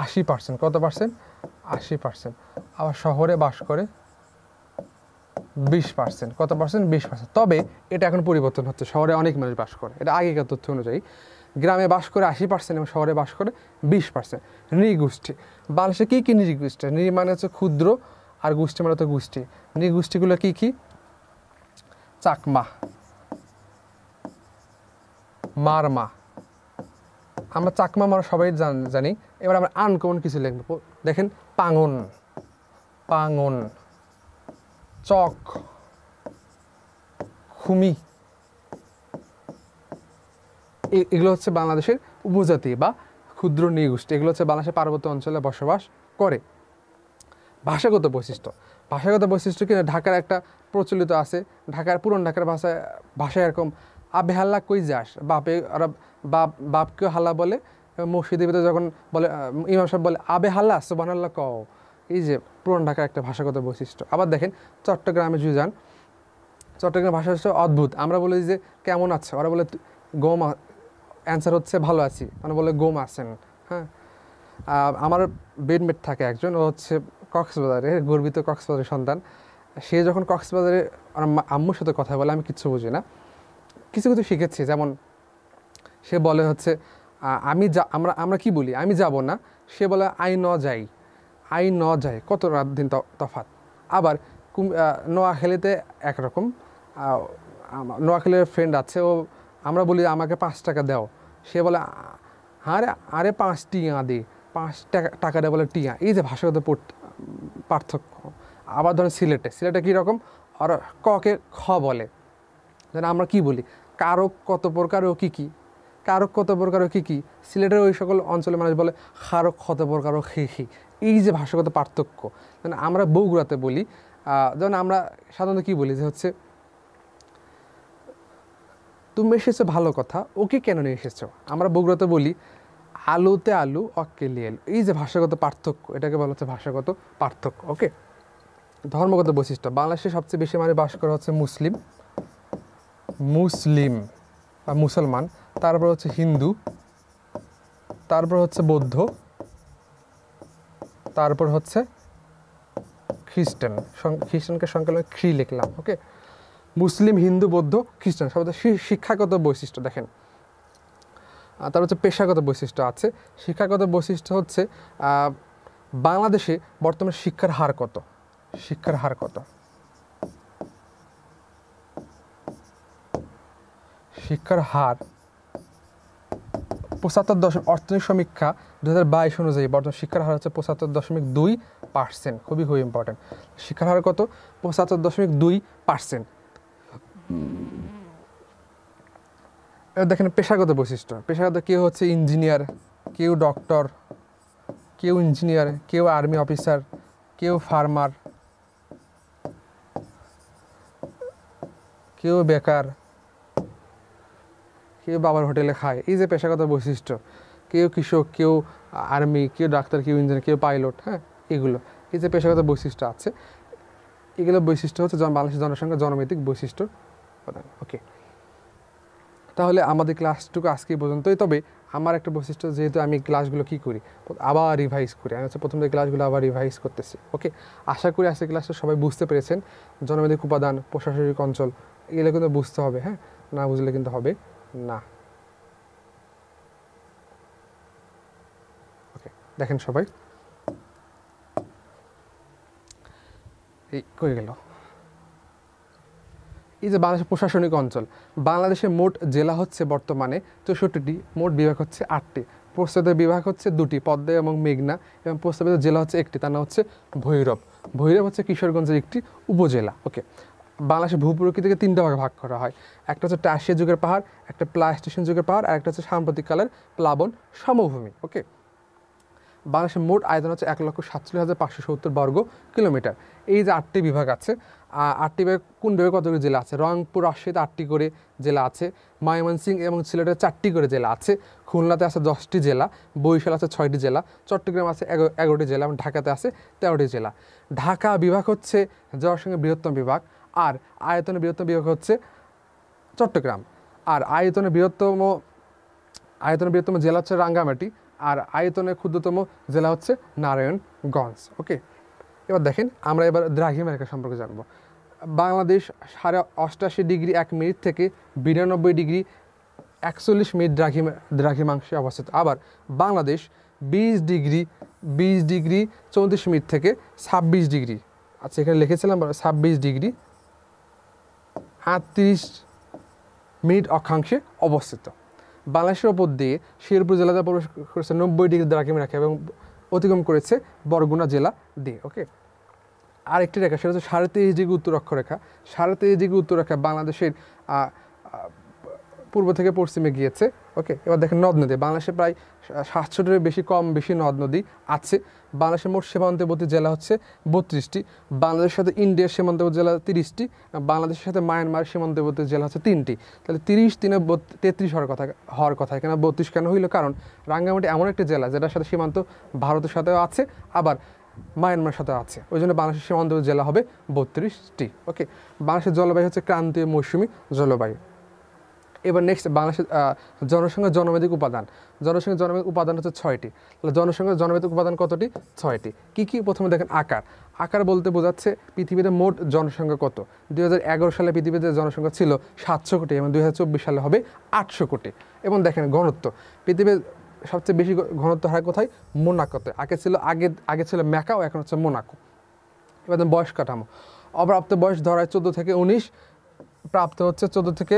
80%। কত পার্সেন্ট? 80%। আবার শহরে বাস করে 20%। কত পার্সেন্ট? 20%। তবে এটা এখন পরিবর্তন হচ্ছে, শহরে অনেক মানুষ বাস করে, এটা আগেকার তথ্য অনুযায়ী। গ্রামে বাস করে 80% এবং শহরে বাস করে 20%। নৃগোষ্ঠী, বাংলাদেশে কী কী নৃগোষ্ঠী? নৃ মানে হচ্ছে ক্ষুদ্র, আর গোষ্ঠী মানে হচ্ছে গোষ্ঠী। নৃগোষ্ঠীগুলো কী কী? চাকমা, মারমা, আমরা চাকমা আমরা সবাই জানি। এবার আমরা আনকমন কিছু লিখব, দেখেন, পাঙন, চক, খুমি, এগুলো হচ্ছে বাংলাদেশের উপজাতি বা ক্ষুদ্র নৃগোষ্ঠী, এগুলো হচ্ছে বাংলাদেশের পার্বত্য অঞ্চলে বসবাস করে। ভাষাগত বৈশিষ্ট্য কিন্তু ঢাকার একটা প্রচলিত আছে, পুরন ঢাকার ভাষায় এরকম, আবে হাল্লা কই যাস, বাপকেও হাল্লা বলে, মসজিদের ভিতরে যখন বলে ইমাম সাহেব বলে আবে হাল্লা সুবহানাল্লাহ কও, এই যে পুরন ঢাকার একটা ভাষাগত বৈশিষ্ট্য। আবার দেখেন চট্টগ্রামে যদি যান, চট্টগ্রামের ভাষা হচ্ছে অদ্ভুত। আমরা বলি যে কেমন আছে, ওরা বলে গোম, অ্যান্সার হচ্ছে ভালো আছি, মানে বলে গোম আছেন। হ্যাঁ, আমার বেডমেট থাকে একজন, ও হচ্ছে কক্সবাজারে, গর্বিত কক্সবাজারের সন্তান। সে যখন কক্সবাজারে আম্মুর সাথে কথা বলে, আমি কিচ্ছু বুঝি না, কিছু শিখেছি। যেমন সে বলে হচ্ছে আমরা কি বলি, আমি যাব না, সে বলে আই ন যাই, কত রাত দিন তফাৎ। আবার নোয়াখালীতে একরকম, নোয়াখালীর ফ্রেন্ড আছে, ও আমরা বলি আমাকে 5 টাকা দাও, সে বলে আরে 5 টিয়া দে, 5 টাকা দেয় বলে টিয়া। এই যে ভাষাগত পার্থক্য। আবার ধরেন সিলেটে কীরকম, আর ককে খ বলে, যেন আমরা কি বলি কারক কত প্রকার ও কী কী, সিলেটের ওই সকল অঞ্চলের মানুষ বলে খারক কত প্রকার ও খি। এই যে ভাষাগত পার্থক্য, মানে আমরা বগুড়াতে বলি, যেমন আমরা সাধারণত কী বলি যে হচ্ছে তুমি এসেছো ভালো কথা, ওকে কেন নিয়ে এসেছো। আমরা বগুড়াতে বলি আলুতে আলু অক্কে লিয়েল। এই যে ভাষাগত পার্থক্য, এটাকে বলা হচ্ছে ভাষাগত পার্থক্য। ওকে, ধর্মগত বৈশিষ্ট্য, বাংলাদেশে সবচেয়ে বেশি মানুষ বাস করা হচ্ছে মুসলিম বা মুসলমান, তারপর হচ্ছে হিন্দু, তারপর হচ্ছে বৌদ্ধ, তারপর হচ্ছে খ্রিস্টানকে সংখ্যা খ্রি লিখলাম। ওকে, মুসলিম, হিন্দু, বৌদ্ধ, খ্রিস্টান। সব শিক্ষাগত বৈশিষ্ট্য দেখেন, তার হচ্ছে পেশাগত বৈশিষ্ট্য আছে। শিক্ষাগত বৈশিষ্ট্য হচ্ছে বাংলাদেশে বর্তমানে শিক্ষার হার কত? শিক্ষার হার 75 অর্থনৈতিক সমীক্ষা 2022 অনুযায়ী বর্তমান শিক্ষার হার হচ্ছে 75.2%। খুবই ইম্পর্টেন্ট। শিক্ষার হার কত? 75.2%। এবার দেখেন পেশাগত বৈশিষ্ট্য। পেশাগত কেউ হচ্ছে ইঞ্জিনিয়ার, কেউ ডক্টর, কেউ ইঞ্জিনিয়ার, কেউ আর্মি অফিসার, কেউ ফার্মার, কেউ বেকার, কেউ বাবার হোটেলে খায়। এই যে পেশাগত বৈশিষ্ট্য, কেউ কৃষক, কেউ আর্মি, কেউ ডাক্তার, কেউ ইঞ্জিনিয়ার, কেউ পাইলট, হ্যাঁ, এগুলো এই যে পেশাগত বৈশিষ্ট্য আছে, এগুলো বৈশিষ্ট্য হচ্ছে বাংলাদেশের জনসংখ্যা জনমিতিক বৈশিষ্ট্য প্রদান। ওকে, তাহলে আমাদের ক্লাসটুকু আজকে পর্যন্তই। তবে আমার একটা বৈশিষ্ট্য, যেহেতু আমি ক্লাসগুলো কী করি, আবার রিভাইজ করি। আমি হচ্ছে প্রথম থেকে ক্লাসগুলো আবার রিভাইজ করতেছি। ওকে, আশা করি আজকে ক্লাসটা সবাই বুঝতে পেরেছেন। জনমিতিক উপাদান, প্রশাসনিক অঞ্চল, এগুলো কিন্তু বুঝতে হবে, হ্যাঁ, না বুঝলে কিন্তু হবে না। ওকে, দেখেন সবাই, এই কই গেল? এই যে বাংলাদেশের প্রশাসনিক অঞ্চল, বাংলাদেশের মোট জেলা হচ্ছে বর্তমানে 64টি, মোট বিভাগ হচ্ছে 8টি, প্রস্তাবিত বিভাগ হচ্ছে 2টি, পদ্মা এবং মেঘনা, এবং প্রস্তাবিত জেলা হচ্ছে 1টি, তার নাম হচ্ছে ভৈরব। ভৈরব হচ্ছে কিশোরগঞ্জের একটি উপজেলা। ওকে, বাংলাদেশের ভূপ্রকৃতিকে 3টা ভাগে ভাগ করা হয়। একটা হচ্ছে টার্সিয়ান যুগের পাহাড়, একটা প্লাইস্টোসিন যুগের পাহাড়, আর একটা হচ্ছে সাম্প্রতিককালের প্লাবন সমভূমি। ওকে, বাংলাদেশের মোট আয়তন হচ্ছে 1,47,570 বর্গ কিলোমিটার। এই যে 8টি বিভাগ আছে, 8টি বিভাগ কোন বিভাগে কতগুলো জেলা আছে? রংপুর, রাজশাহীতে 8টি করে জেলা আছে, ময়মনসিংহ এবং সিলেটে 4টি করে জেলা আছে, খুলনাতে আছে 10টি জেলা, বরিশাল আছে 6টি জেলা, চট্টগ্রাম আছে 11টি জেলা, এবং ঢাকাতে আছে 13টি জেলা। ঢাকা বিভাগ হচ্ছে জনসংখ্যার বৃহত্তম বিভাগ, আর আয়তনের বৃহত্তম বিভাগ হচ্ছে চট্টগ্রাম, আর আয়তনের বৃহত্তম জেলা হচ্ছে রাঙ্গামাটি, আর আয়তনের ক্ষুদ্রতম জেলা হচ্ছে নারায়ণগঞ্জ। ওকে, এবার দেখেন আমরা এবার দ্রাঘিমারেখা সম্পর্কে জানবো। বাংলাদেশ 88.1 থেকে 92.41 দ্রাঘিমাংশে অবস্থিত। আবার বাংলাদেশ 20 ডিগ্রি থেকে 26 ডিগ্রি, আচ্ছা এখানে লিখেছিলাম 26 ডিগ্রি 38 অক্ষাংশে অবস্থিত। বাংলাদেশের ওপর দিয়ে শেরপুর জেলাতে প্রবেশ করেছে 90 ডিগ্রি দ্রাঘিমারেখা এবং অতিক্রম করেছে বরগুনা জেলা দিয়ে। ওকে, আরেকটি রেখা, সেটা হচ্ছে 23.5 ডিগ্রি উত্তর অক্ষরেখা। 23.5 ডিগ্রি উত্তর রেখা বাংলাদেশের পূর্ব থেকে পশ্চিমে গিয়েছে। ওকে, এবার দেখেন নদ নদী। বাংলাদেশে প্রায় 700-টির বেশি নদ নদী আছে। বাংলাদেশের মোট সীমান্তবর্তী জেলা হচ্ছে 32টি। বাংলাদেশের সাথে ইন্ডিয়ার সীমান্তবর্তী জেলা 30টি। বাংলাদেশের সাথে মায়ানমার সীমান্তবর্তী জেলা হচ্ছে 3টি। তাহলে 33 হওয়ার কথা। এখানে 32 কেন হইল? কারণ রাঙ্গামাটি এমন একটি জেলা যেটার সাথে সীমান্ত ভারতের সাথেও আছে, আবার মায়ানমার সাথে আছে, ওই জন্য বাংলাদেশের সীমান্তবর্তী জেলা হবে 32টি। ওকে, বাংলাদেশের জলবায়ু হচ্ছে ক্রান্তীয় মৌসুমী জলবায়ু। এবার নেক্সট, বাংলাদেশের জনসংখ্যা জনমিতিক উপাদান। জনসংখ্যা জনমিতিক উপাদান হচ্ছে 6টি। তাহলে জনসংখ্যা জনমিতিক উপাদান কতটি? 6টি। কী? প্রথমে দেখেন আকার বলতে বোঝাচ্ছে পৃথিবীতে মোট জনসংখ্যা কত। 2011 সালে পৃথিবীতে জনসংখ্যা ছিল 700 কোটি, এবং 2024 সালে হবে 800 কোটি। এবং দেখেন ঘনত্ব, পৃথিবীর সবচেয়ে বেশি ঘনত্ব হয় কোথায়? মোনাকোতে। আগে ছিল ম্যাকাও, এখন হচ্ছে মোনাকো। এবার বয়স কাঠামো, অপ্রাপ্ত বয়স ধরায় 14 থেকে 19, প্রাপ্ত হচ্ছে 14 থেকে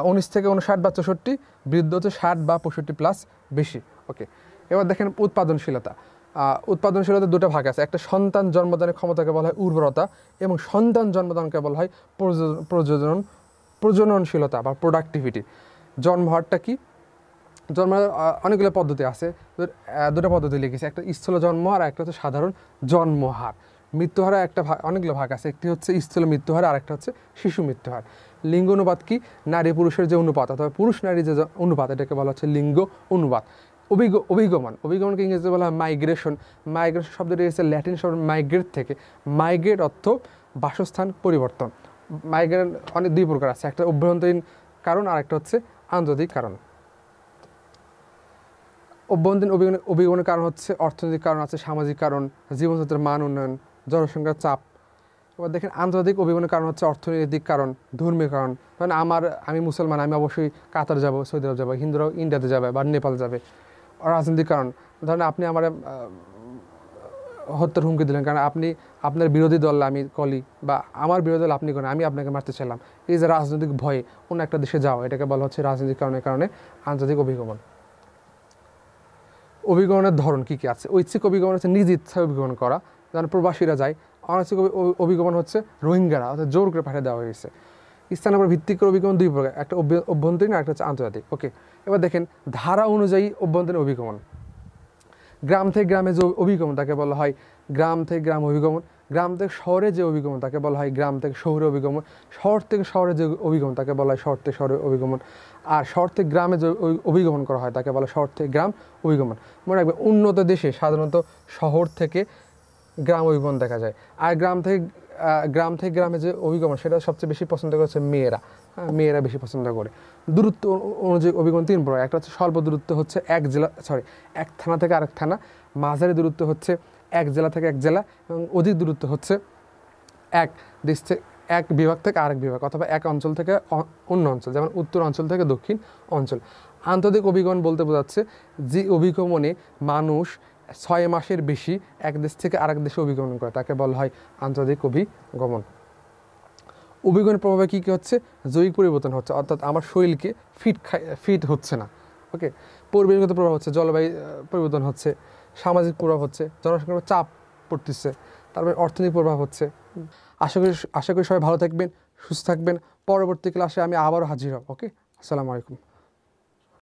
19 থেকে 59 বা 64, বৃদ্ধ হচ্ছে 60 বা 65 প্লাস বেশি। ওকে, এবার দেখেন উৎপাদনশীলতা। উৎপাদনশীলতা দুটো ভাগ আছে। একটা সন্তান জন্মদানের ক্ষমতাকে বলা হয় উর্বরতা, এবং সন্তান জন্মদানকে বলা হয় প্রজননশীলতা বা প্রোডাক্টিভিটি। জন্মহারটা কি? জন্ম অনেকগুলো পদ্ধতি আছে, দুটো পদ্ধতি লিখেছি, একটা স্থূল জন্মহার আর একটা হচ্ছে সাধারণ জন্মহার। মৃত্যুহারে অনেকগুলো ভাগ আছে, একটি হচ্ছে স্থূল মৃত্যুহার আর একটা হচ্ছে শিশু মৃত্যুহার। লিঙ্গ অনুপাত কি? নারী পুরুষের যে অনুপাত, অথবা পুরুষ নারী যে অনুপাত, এটাকে বলা হচ্ছে লিঙ্গ অনুপাত। অভিগমনকে ইংরেজিতে বলা হয় মাইগ্রেশন শব্দটি এসেছে ল্যাটিন শব্দ মাইগ্রেট থেকে। মাইগ্রেট অর্থ বাসস্থান পরিবর্তন। মাইগ্রেট অনেক দুই প্রকার আছে, একটা অভ্যন্তরীণ কারণ আর একটা হচ্ছে আন্তর্জাতিক কারণ। অভ্যন্তরীণ অভিগমনের কারণ হচ্ছে অর্থনৈতিক কারণ আছে, সামাজিক কারণ, জীবনযাত্রার মান উন্নয়ন, জনসংখ্যার চাপ। এবার দেখেন আন্তর্জাতিক অভিগমনের কারণ হচ্ছে অর্থনৈতিক কারণ, ধর্মীয় কারণ। কারণ আমি মুসলমান, আমি অবশ্যই কাতার যাব, সৌদি আরব যাবো, হিন্দুরাও ইন্ডিয়াতে যাবে বা নেপাল যাবে। রাজনৈতিক কারণ, ধরেন আপনি আমার হত্যার হুমকি দিলেন, কারণ আপনি আপনার বিরোধী দল আমি কলি বা আমার বিরোধী দল আপনি করেন, আমি আপনাকে মারতে চাইলাম, এই যে রাজনৈতিক ভয়ে অন্য একটা দেশে যাওয়া, এটাকে বলা হচ্ছে রাজনৈতিক কারণের কারণে আন্তর্জাতিক অভিগমন। অভিগমনের ধরন কী কী আছে? ঐচ্ছিক অভিগমন হচ্ছে নিজ ইচ্ছায় অভিগমন করা, যেমন প্রবাসীরা যায়। অনৈচ্ছিক অভিগমন হচ্ছে রোহিঙ্গারা, অর্থাৎ জোর করে পাঠিয়ে দেওয়া হয়েছে। স্থানের উপর ভিত্তি করে অভিগমন দুই প্রকার, একটা অভ্যন্তরীণ আর একটা হচ্ছে আন্তর্জাতিক। ওকে, এবার দেখেন ধারা অনুযায়ী অভ্যন্তরীণ অভিগমন। গ্রাম থেকে গ্রামে যে অভিগমন তাকে বলা হয় গ্রাম থেকে গ্রাম অভিগমন। গ্রাম থেকে শহরে যে অভিগমন তাকে বলা হয় গ্রাম থেকে শহরে অভিগমন। শহর থেকে শহরে যে অভিগমন তাকে বলা হয় শহর থেকে শহরে অভিগমন। আর শহর থেকে গ্রামে যে অভিগমন করা হয় তাকে বলা হয় শহর থেকে গ্রাম অভিগমন। মনে রাখবে, উন্নত দেশে সাধারণত শহর থেকে গ্রাম অভিগমন দেখা যায়। আর গ্রাম থেকে গ্রামে যে অভিগমন সেটা সবচেয়ে বেশি পছন্দ করছে মেয়েরা। মেয়েরা বেশি পছন্দ করে। দূরত্ব অনুযায়ী অভিগমন 3 প্রকার। একটা হচ্ছে স্বল্প দূরত্ব, হচ্ছে এক থানা থেকে আরেক থানা। মাঝারি দূরত্ব হচ্ছে এক জেলা থেকে এক জেলা। এবং অধিক দূরত্ব হচ্ছে এক দেশ থেকে এক বিভাগ থেকে আরেক বিভাগ, অথবা এক অঞ্চল থেকে অন্য অঞ্চল, যেমন উত্তর অঞ্চল থেকে দক্ষিণ অঞ্চল। আন্তর্জাতিক অভিগমন বলতে বোঝাচ্ছে যে অভিগমনে মানুষ 6 মাসের বেশি এক দেশ থেকে আরেক দেশে অভিগমন করে তাকে বলা হয় আন্তর্জাতিক অভিগমন। অভিগমনের প্রভাবে কী কী হচ্ছে? জৈবিক পরিবর্তন হচ্ছে, অর্থাৎ আমার শরীরকে ফিট হচ্ছে না। ওকে, পরিবেশগত প্রভাব হচ্ছে, জলবায়ু পরিবর্তন হচ্ছে, সামাজিক প্রভাব হচ্ছে, জনসংখ্যার চাপ পড়তেছে, তারপরে অর্থনৈতিক প্রভাব হচ্ছে। আশা করি সবাই ভালো থাকবেন, সুস্থ থাকবেন। পরবর্তী ক্লাসে আমি আবারও হাজির হব। ওকে, আসসালামু আলাইকুম।